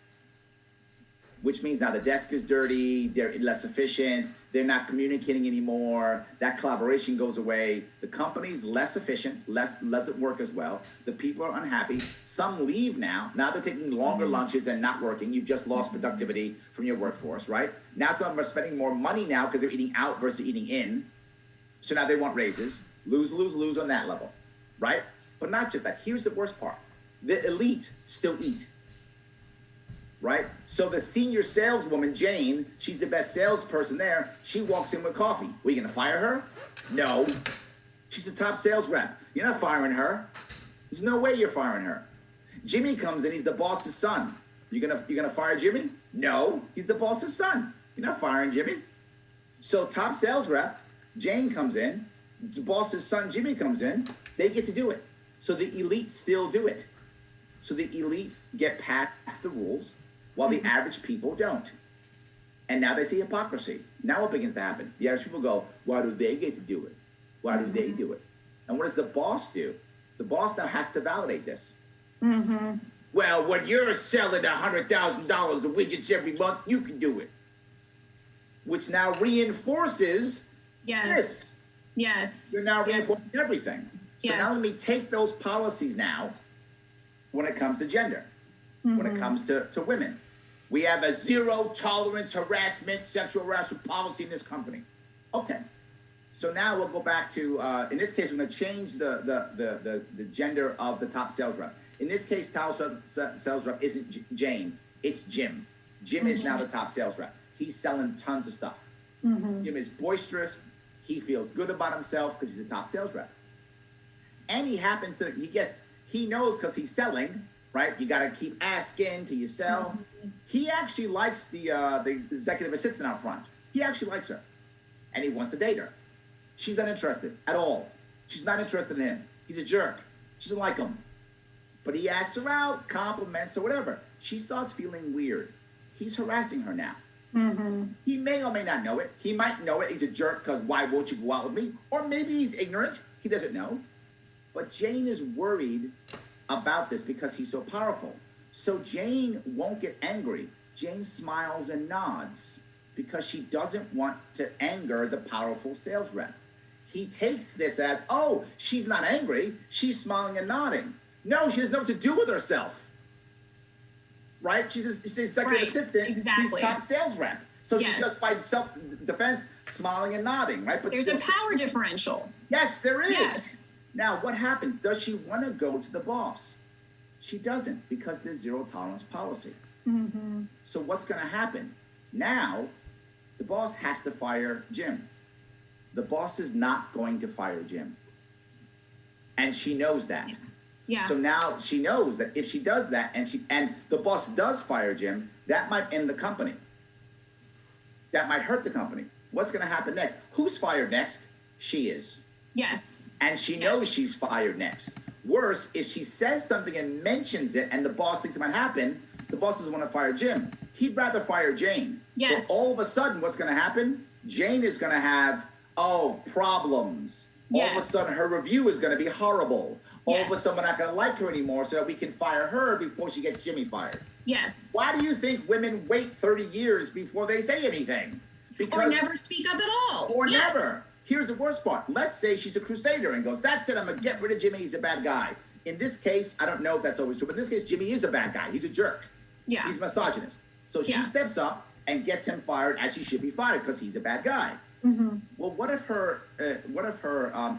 Which means now the desk is dirty, they're less efficient, they're not communicating anymore, that collaboration goes away, the company's less efficient, less at work as well, the people are unhappy, some leave now they're taking longer lunches and not working, you've just lost productivity from your workforce, right? Now some of them are spending more money now because they're eating out versus eating in, so now they want raises, lose on that level, right? But not just that, here's the worst part, the elite still eat. Right? So the senior saleswoman, Jane, she's the best salesperson there. She walks in with coffee. Were you going to fire her? No. She's a top sales rep. You're not firing her. There's no way you're firing her. Jimmy comes in. He's the boss's son. You're gonna fire Jimmy? No. He's the boss's son. You're not firing Jimmy. So top sales rep, Jane comes in. The boss's son, Jimmy, comes in. They get to do it. So the elite still do it. So the elite get past the rules, while the average people don't. And now they see hypocrisy. Now what begins to happen? The average people go, why do they get to do it? Why do they do it? And what does the boss do? The boss now has to validate this. Well, when you're selling $100,000 of widgets every month, you can do it. Which now reinforces this. Yes. You're now reinforcing everything. So now let me take those policies now when it comes to gender, when it comes to women. We have a zero tolerance sexual harassment policy in this company. Okay. So now we'll go back to, in this case, we're going to change the gender of the top sales rep. In this case, top sales rep isn't Jane, it's Jim. Jim is now the top sales rep. He's selling tons of stuff. Jim is boisterous. He feels good about himself because he's the top sales rep. And he knows because he's selling, right? You got to keep asking till you sell. He actually likes the executive assistant out front. He actually likes her. And he wants to date her. She's not interested at all. She's not interested in him. He's a jerk. She doesn't like him. But he asks her out, compliments her, whatever. She starts feeling weird. He's harassing her now. He may or may not know it. He might know it. He's a jerk because why won't you go out with me? Or maybe he's ignorant. He doesn't know. But Jane is worried about this because he's so powerful. So Jane won't get angry. Jane smiles and nods because she doesn't want to anger the powerful sales rep. He takes this as, oh, she's not angry. She's smiling and nodding. No, she doesn't know what to do with herself. Right? She's an executive assistant. Exactly. He's top sales rep. So she's just by self-defense smiling and nodding, right? But there's a power differential. Yes, there is. Yes. Now, what happens? Does she want to go to the boss? She doesn't because there's zero tolerance policy. So what's going to happen? Now, the boss has to fire Jim. The boss is not going to fire Jim. And she knows that. Yeah. So now she knows that if she does that and the boss does fire Jim, that might end the company. That might hurt the company. What's going to happen next? Who's fired next? She is. Yes. And she knows she's fired next. Worse, if she says something and mentions it and the boss thinks it might happen, the boss doesn't want to fire Jim. He'd rather fire Jane. Yes. So all of a sudden, what's going to happen? Jane is going to have, problems. All of a sudden, her review is going to be horrible. All of a sudden, we're not going to like her anymore so that we can fire her before she gets Jimmy fired. Yes. Why do you think women wait 30 years before they say anything? Or never speak up at all. Or never. Here's the worst part. Let's say she's a crusader and goes, that's it, I'm going to get rid of Jimmy, he's a bad guy. In this case, I don't know if that's always true, but in this case, Jimmy is a bad guy. He's a jerk. Yeah. He's a misogynist. So she steps up and gets him fired as she should be fired because he's a bad guy. Mm-hmm. Well, what if her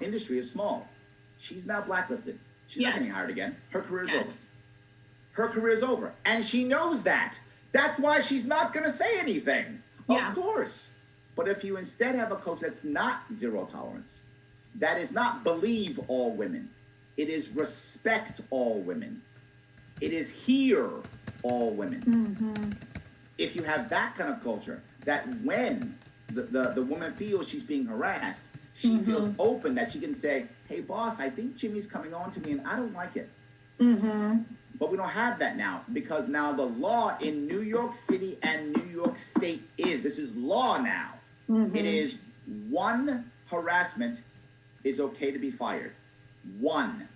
industry is small? She's now blacklisted. She's not getting hired again. Her career's over. Her career's over. And she knows that. That's why she's not going to say anything. Yeah. Of course. But if you instead have a coach that's not zero tolerance, that is not believe all women, it is respect all women, it is hear all women. Mm-hmm. If you have that kind of culture, that when the woman feels she's being harassed, she feels open, that she can say, hey, boss, I think Jimmy's coming on to me and I don't like it. Mm-hmm. But we don't have that now because now the law in New York City and New York State this is law now. Mm-hmm. It is one harassment is okay to be fired. One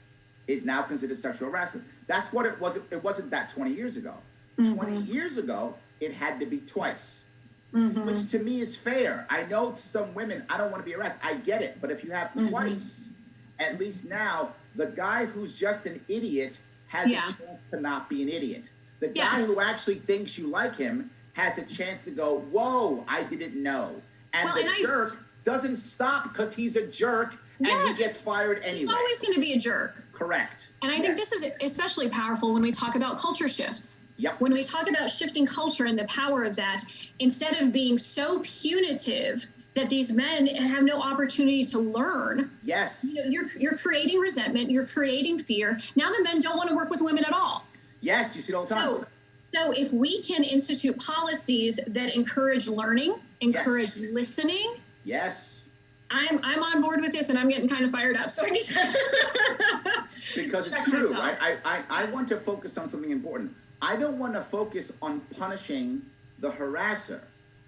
is now considered sexual harassment. That's what it was. It wasn't that 20 years ago. 20 years ago, it had to be twice, which to me is fair. I know to some women, I don't want to be harassed. I get it. But if you have twice, at least now, the guy who's just an idiot has a chance to not be an idiot. The guy who actually thinks you like him has a chance to go, whoa, I didn't know. And the jerk doesn't stop because he's a jerk and he gets fired anyway. He's always going to be a jerk. Correct. And I think this is especially powerful when we talk about culture shifts. Yep. When we talk about shifting culture and the power of that, instead of being so punitive that these men have no opportunity to learn. Yes. You're creating resentment. You're creating fear. Now the men don't want to work with women at all. Yes, you see it all the time. So if we can institute policies that encourage learning, encourage listening. Yes. I'm on board with this and I'm getting kind of fired up. So I need to because it's true, right? I want to focus on something important. I don't want to focus on punishing the harasser.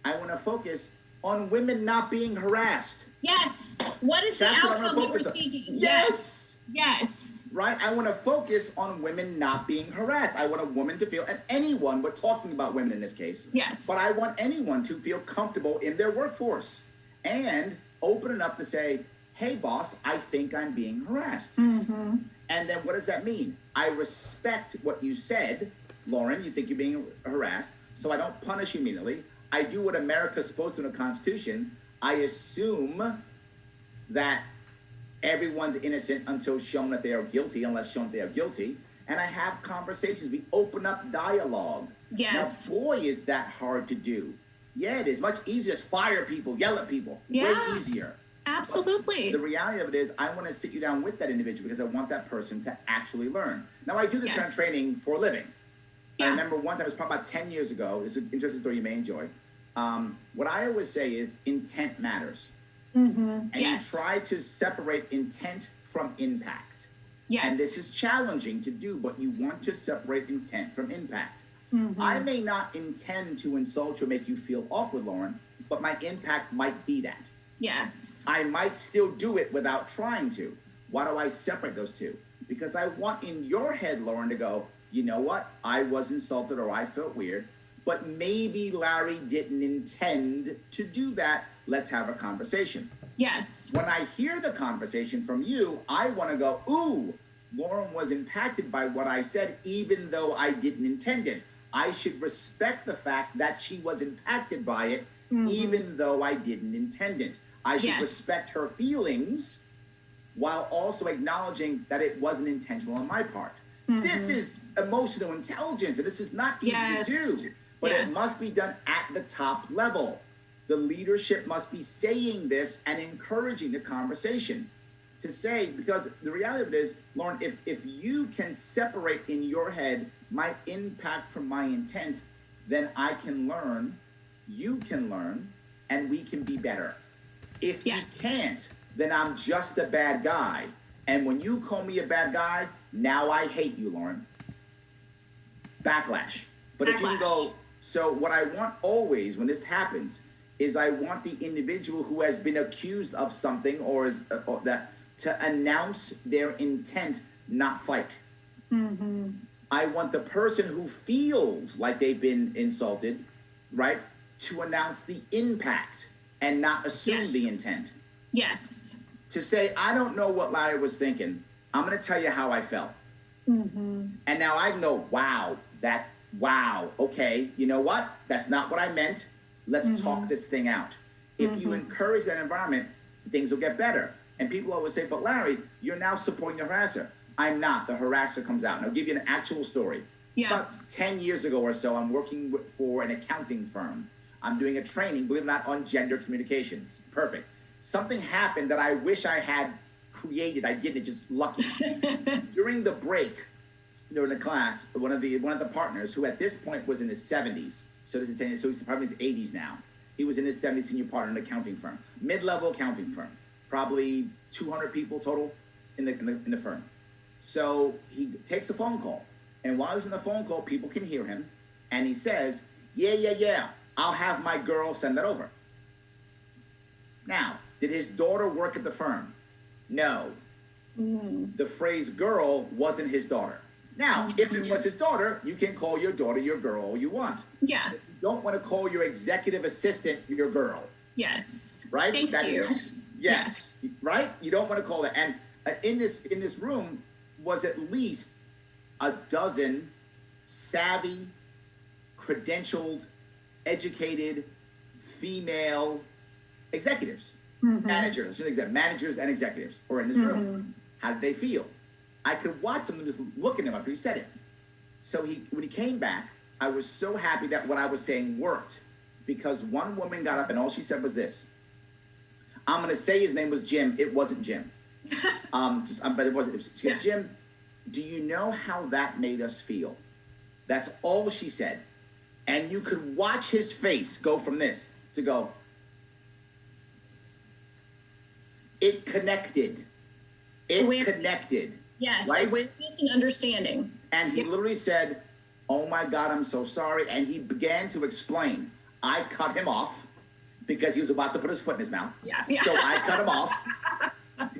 I want to focus on women not being harassed. Yes. What is the outcome that we're seeking? Yes. Right? I want to focus on women not being harassed. I want a woman to feel, and anyone, we're talking about women in this case. Yes. But I want anyone to feel comfortable in their workforce and open enough to say, hey, boss, I think I'm being harassed. Mm-hmm. And then what does that mean? I respect what you said, Lauren, you think you're being harassed, so I don't punish you immediately. I do what America's supposed to in the Constitution. I assume that everyone's innocent until shown that they are guilty, unless shown that they are guilty. And I have conversations. We open up dialogue. Yes. Now, boy, is that hard to do. Yeah, it is. Much easier to fire people, yell at people. Yeah. Way easier. Absolutely. But the reality of it is I want to sit you down with that individual because I want that person to actually learn. Now, I do this kind of training for a living. Yeah. I remember one time, it was probably about 10 years ago. It's an interesting story you may enjoy. What I always say is intent matters. Mm-hmm. And you try to separate intent from impact. Yes. And this is challenging to do, but you want to separate intent from impact. Mm-hmm. I may not intend to insult you or make you feel awkward, Lauren, but my impact might be that. Yes. I might still do it without trying to. Why do I separate those two? Because I want in your head, Lauren, to go, you know what? I was insulted or I felt weird, but maybe Larry didn't intend to do that. Let's have a conversation. Yes. When I hear the conversation from you, I want to go, ooh, Lauren was impacted by what I said, even though I didn't intend it. I should respect the fact that she was impacted by it, even though I didn't intend it. I should respect her feelings while also acknowledging that it wasn't intentional on my part. This is emotional intelligence, and this is not easy to do, but it must be done at the top level. The leadership must be saying this and encouraging the conversation. to say, because the reality of it is, Lauren, if you can separate in your head my impact from my intent, then I can learn, you can learn, and we can be better. If Yes. you can't, then I'm just a bad guy. And when you call me a bad guy, now I hate you, Lauren. Backlash. But if you can go, so what I want always when this happens is I want the individual who has been accused of something or is or that to announce their intent, not fight. Mm-hmm. I want the person who feels like they've been insulted, right, to announce the impact and not assume Yes. the intent. Yes. To say, I don't know what Larry was thinking. I'm going to tell you how I felt. Mm-hmm. And now I can go, wow, okay, you know what? That's not what I meant. Let's talk this thing out. If you encourage that environment, things will get better. And people always say, but Larry, you're now supporting the harasser. I'm not. The harasser comes out. And I'll give you an actual story. Yeah. About 10 years ago or so, I'm working for an accounting firm. I'm doing a training, believe it or not, on gender communications. Perfect. Something happened that I wish I had created. I didn't, just lucky. During the break, during the class, one of the partners, who at this point was in his 70s, so this is 10 years, so he's probably in his 80s now. He was in his 70s, senior partner in an accounting firm, mid-level accounting firm, probably 200 people total in the firm. So he takes a phone call, and while he's in the phone call, people can hear him, and he says, yeah, I'll have my girl send that over. Now, did his daughter work at the firm? No. The phrase girl wasn't his daughter. Now, if it was his daughter, you can call your daughter your girl all you want. Yeah. But you don't want to call your executive assistant your girl. Yes. Right? Thank you. Yes. Right? You don't want to call it. And in this room was at least a dozen savvy, credentialed, educated female executives, managers and executives, or in this room. How did they feel? I could watch them just look at him after he said it. So when he came back, I was so happy that what I was saying worked, because one woman got up and all she said was this: I'm going to say his name was Jim. It wasn't Jim. But it wasn't. She said, Jim, do you know how that made us feel? That's all she said. And you could watch his face go from this to go, it connected. It connected. Yes. Right? Awareness and understanding. And he literally said, oh my God, I'm so sorry. And he began to explain. I cut him off because he was about to put his foot in his mouth. Yeah. So I cut him off.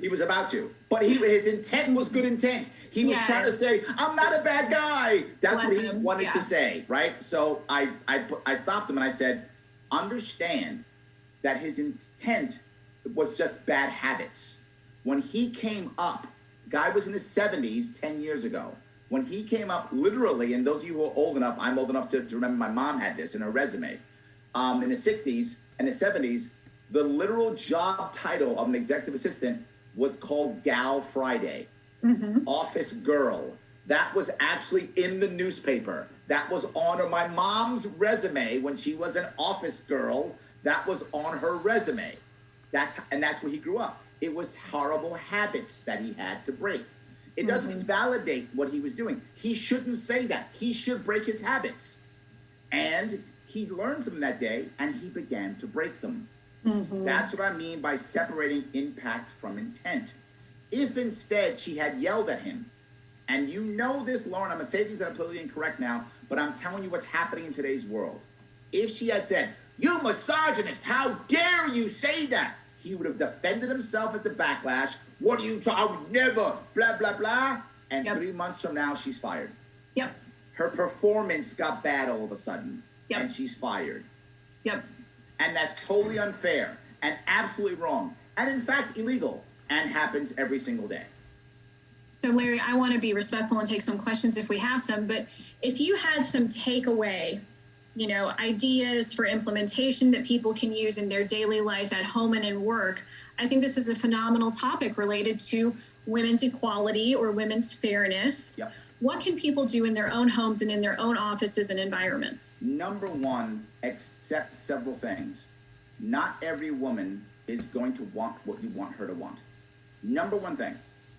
He was about to. But his intent was good intent. He was trying to say, I'm not a bad guy. That's Bless what he him. wanted to say, right? So I stopped him and I said, understand that his intent was just bad habits. When he came up, the guy was in his 70s 10 years ago. When he came up, literally, and those of you who are old enough, I'm old enough to remember my mom had this in her resume. In the 60s and the 70s, the literal job title of an executive assistant was called Gal Friday, office girl. That was actually in the newspaper. That was on my mom's resume when she was an office girl. That was on her resume. That's where he grew up. It was horrible habits that he had to break. It doesn't validate what he was doing. He shouldn't say that. He should break his habits. And he learned them that day, and he began to break them. That's what I mean by separating impact from intent. If instead she had yelled at him, and you know this, Lauren, I'm going to say things that are politically incorrect now, but I'm telling you what's happening in today's world. If she had said, you misogynist, how dare you say that? He would have defended himself as a backlash. What are you talking? I would never, blah, blah, blah. And 3 months from now, she's fired. Yep. Her performance got bad all of a sudden, and she's fired. Yep. And that's totally unfair and absolutely wrong. And in fact, illegal, and happens every single day. So Larry, I want to be respectful and take some questions if we have some, but if you had some takeaway, ideas for implementation that people can use in their daily life at home and in work, I think this is a phenomenal topic related to women's equality or women's fairness. Yep. What can people do in their own homes and in their own offices and environments? Number one, accept several things. Not every woman is going to want what you want her to want. Number one thing,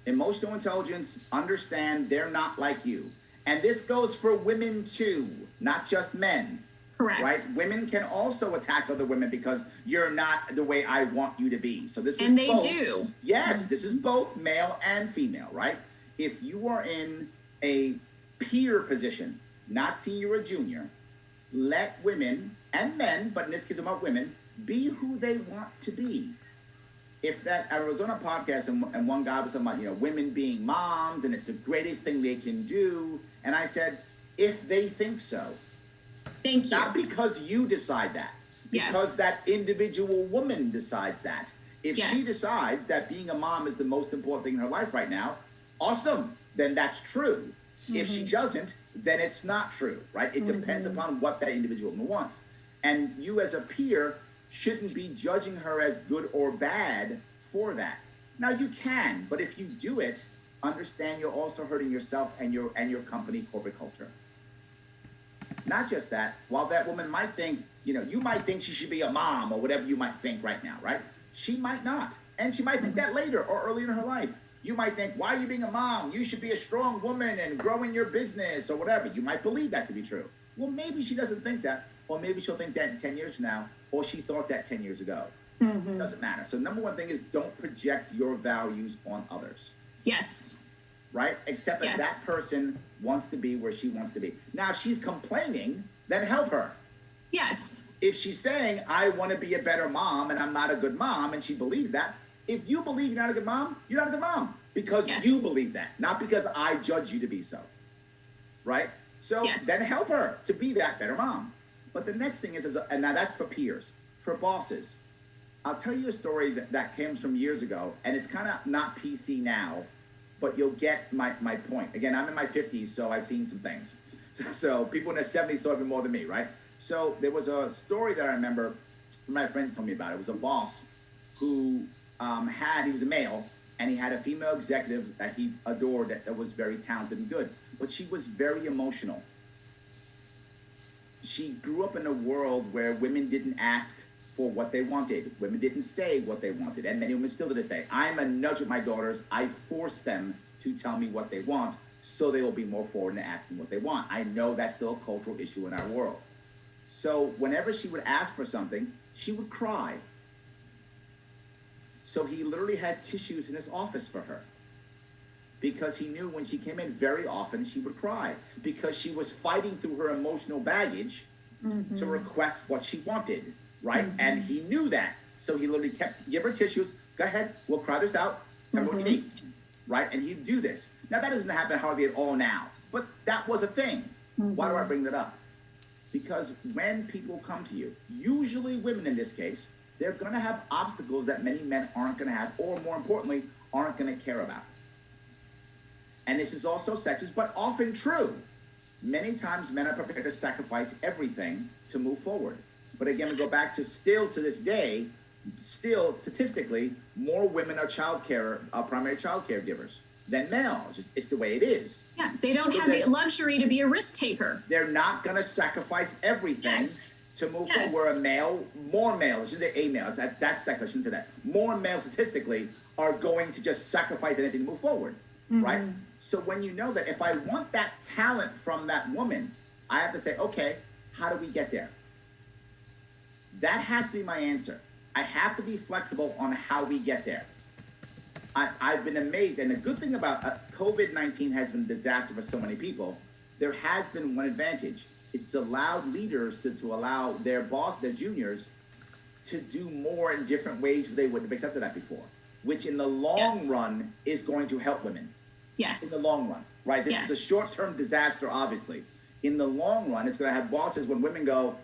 emotional intelligence, understand they're not like you. And this goes for women too, not just men. Correct. Right? Women can also attack other women because you're not the way I want you to be. So this is and they both. do. Yes, this is both male and female, right? If you are in a peer position, not senior or junior, let women and men, but in this case about women, be who they want to be. If that, I was on a podcast and one guy was talking about, women being moms and it's the greatest thing they can do. And I said, if they think so. Thank you. Not because you decide that. Because that individual woman decides that. If she decides that being a mom is the most important thing in her life right now, awesome, then that's true. If she doesn't, then it's not true, right? It depends upon what that individual woman wants. And you as a peer shouldn't be judging her as good or bad for that. Now you can, but if you do it, understand you're also hurting yourself and your company corporate culture. Not just that, while that woman might think, you might think she should be a mom or whatever you might think right now, right? She might not. And she might think that later or earlier in her life. You might think, why are you being a mom? You should be a strong woman and growing your business or whatever. You might believe that to be true. Well, maybe she doesn't think that, or maybe she'll think that in 10 years from now, or she thought that 10 years ago. It doesn't matter. So number one thing is don't project your values on others. Yes. Right? Except if that person wants to be where she wants to be. Now, if she's complaining, then help her. Yes. If she's saying, I want to be a better mom and I'm not a good mom, and she believes that, if you believe you're not a good mom, you're not a good mom. Because you believe that, not because I judge you to be so. Right? So then help her to be that better mom. But the next thing is, and now that's for peers, for bosses. I'll tell you a story that came from years ago, and it's kind of not PC now, but you'll get my point. Again, I'm in my 50s, so I've seen some things. So people in their 70s saw even more than me, right? So there was a story that I remember my friend told me about. It was a boss who he was a male, and he had a female executive that he adored that was very talented and good, but she was very emotional. She grew up in a world where women didn't ask for what they wanted. Women didn't say what they wanted, and many women still to this day. I'm a nudge with my daughters. I force them to tell me what they want, so they will be more forward in asking what they want. I know that's still a cultural issue in our world. So whenever she would ask for something, she would cry. So he literally had tissues in his office for her, because he knew when she came in very often, she would cry because she was fighting through her emotional baggage to request what she wanted, right? And he knew that. So he literally give her tissues. Go ahead, we'll cry this out. Tell me what you need, right? And he'd do this. Now, that doesn't happen hardly at all now, but that was a thing. Why do I bring that up? Because when people come to you, usually women in this case, they're going to have obstacles that many men aren't going to have, or more importantly, aren't going to care about. And this is also sexist, but often true. Many times men are prepared to sacrifice everything to move forward. But again, we go back to still to this day, still statistically, more women are primary child caregivers than males. It's the way it is. Yeah, they don't have the luxury to be a risk taker. They're not going to sacrifice everything to move forward. Where more males, I shouldn't say a male, that's sex, I shouldn't say that. More males statistically are going to just sacrifice anything to move forward, right? So when you know that if I want that talent from that woman, I have to say, okay, how do we get there? That has to be my answer. I have to be flexible on how we get there. I've been amazed, and the good thing about COVID-19 has been a disaster for so many people. There has been one advantage. It's allowed leaders to allow their boss, their juniors, to do more in different ways they wouldn't have accepted that before, which in the long run is going to help women. Yes. In the long run, right? This is a short-term disaster, obviously. In the long run, it's going to have bosses when women go,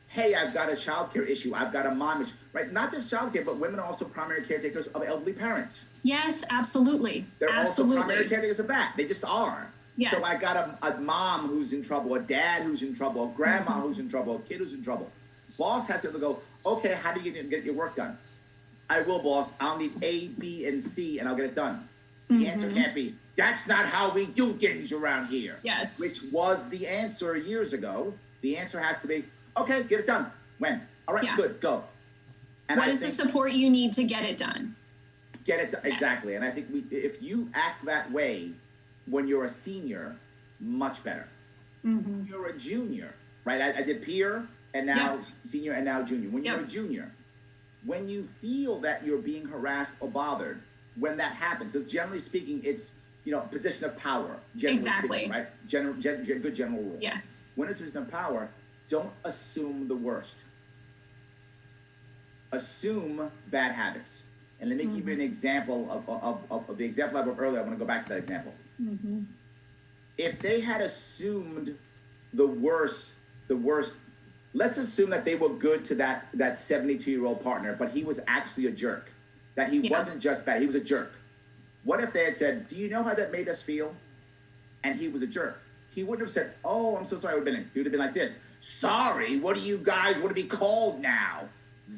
hey, I've got a childcare issue. I've got a mom issue, right? Not just childcare, but women are also primary caretakers of elderly parents. Yes, absolutely. They're also primary caretakers of that. They just are. Yes. So I got a mom who's in trouble, a dad who's in trouble, a grandma who's in trouble, a kid who's in trouble. Boss has to go, okay, how do you get your work done? I will, boss. I'll need A, B, and C, and I'll get it done. The answer can't be, that's not how we do things around here. Yes. Which was the answer years ago. The answer has to be, okay, get it done. When? All right, good, go. And what is the support you need to get it done? Get it exactly. And I think if you act that way when you're a senior, much better. Mm-hmm. You're a junior, right? I did peer and now senior and now junior. When you're a junior, when you feel that you're being harassed or bothered, when that happens, because generally speaking, it's position of power. Generally speaking, right? Good general rule. Yes. When it's position of power, don't assume the worst. Assume bad habits. And let me give you an example of the example I brought earlier. I want to go back to that example. Mm-hmm. If they had assumed the worst, let's assume that they were good to that 72-year-old partner, but he was actually a jerk. That he wasn't just bad, he was a jerk. What if they had said, do you know how that made us feel? And he was a jerk. He wouldn't have said, oh, I'm so sorry. He would have been like this. Sorry, what do you guys want to be called now?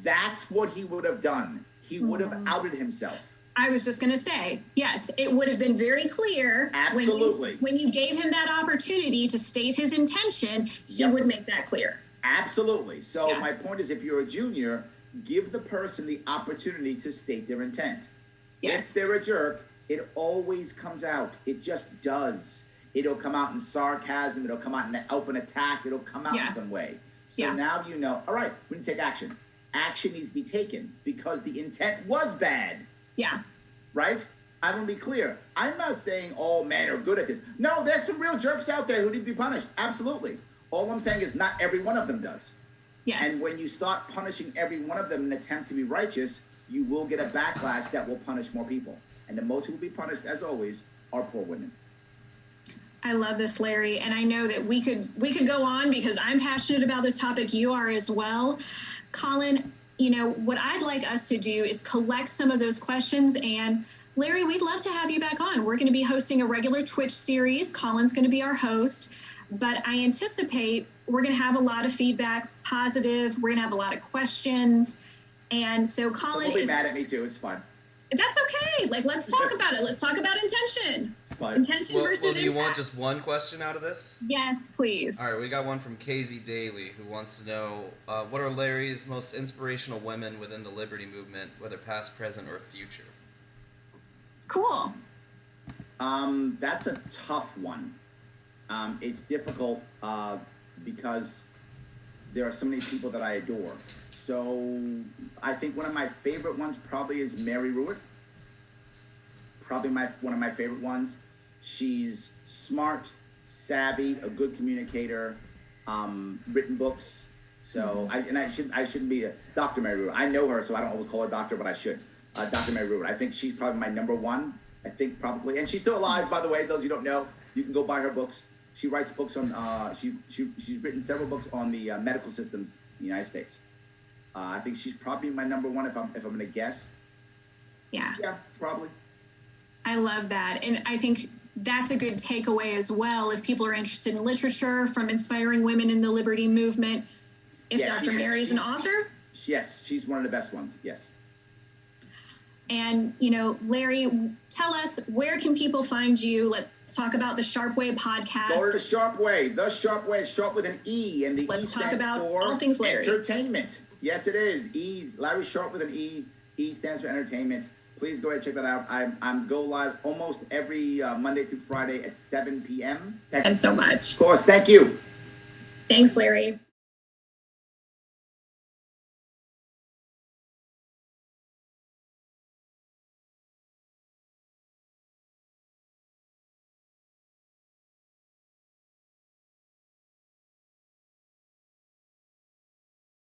That's what he would have done. He would have outed himself. I was just going to say, yes, it would have been very clear. Absolutely. When you gave him that opportunity to state his intention, he would make that clear. Absolutely. So my point is, if you're a junior, give the person the opportunity to state their intent. Yes. If they're a jerk, it always comes out. It just does. It'll come out in sarcasm. It'll come out in an open attack. It'll come out in some way. So now you know, all right, we need to take action. Action needs to be taken because the intent was bad. Yeah. Right? I want to be clear. I'm not saying all men are good at this. No, there's some real jerks out there who need to be punished. Absolutely. All I'm saying is not every one of them does. Yes. And when you start punishing every one of them in an attempt to be righteous, you will get a backlash that will punish more people. And the most who will be punished, as always, are poor women. I love this, Larry. And I know that we could go on because I'm passionate about this topic. You are as well. Colin, what I'd like us to do is collect some of those questions. And Larry, we'd love to have you back on. We're going to be hosting a regular Twitch series. Colin's going to be our host. But I anticipate we're going to have a lot of feedback, positive. We're going to have a lot of questions. And so, Colin, will be mad at me too. It's fine. That's okay. Let's talk about it. Let's talk about intention. It's fine. Intention versus do you impact. want just one question out of this? Yes, please. All right, we got one from Casey Daly who wants to know what are Larry's most inspirational women within the Liberty Movement, whether past, present, or future? Cool. That's a tough one. It's difficult because there are so many people that I adore. So I think one of my favorite ones probably is Mary Ruitt. Probably one of my favorite ones. She's smart, savvy, a good communicator, written books. So I shouldn't be a Dr. Mary Ruitt. I know her, so I don't always call her doctor, but I should. Dr. Mary Ruitt. I think she's probably my number one. I think probably, and she's still alive, by the way. Those you don't know, you can go buy her books. She writes books on. She's written several books on the medical systems in the United States. I think she's probably my number one if I'm going to guess. Yeah. Yeah, probably. I love that. And I think that's a good takeaway as well. If people are interested in literature from inspiring women in the Liberty Movement, if Dr. Mary is an author. Yes, she's one of the best ones. Yes. And, Larry, tell us, where can people find you? Let's talk about the Sharpe Way Podcast. Go to the Sharpe Way. The Sharpe Way is Sharpe with an E, and the Let's E talk stands about for all things Larry. Entertainment. Yes, it is. E, Larry Sharpe with an E. E stands for entertainment. Please go ahead and check that out. I'm go live almost every Monday through Friday at 7 p.m. Thanks so much. Of course. Thank you. Thanks, Larry.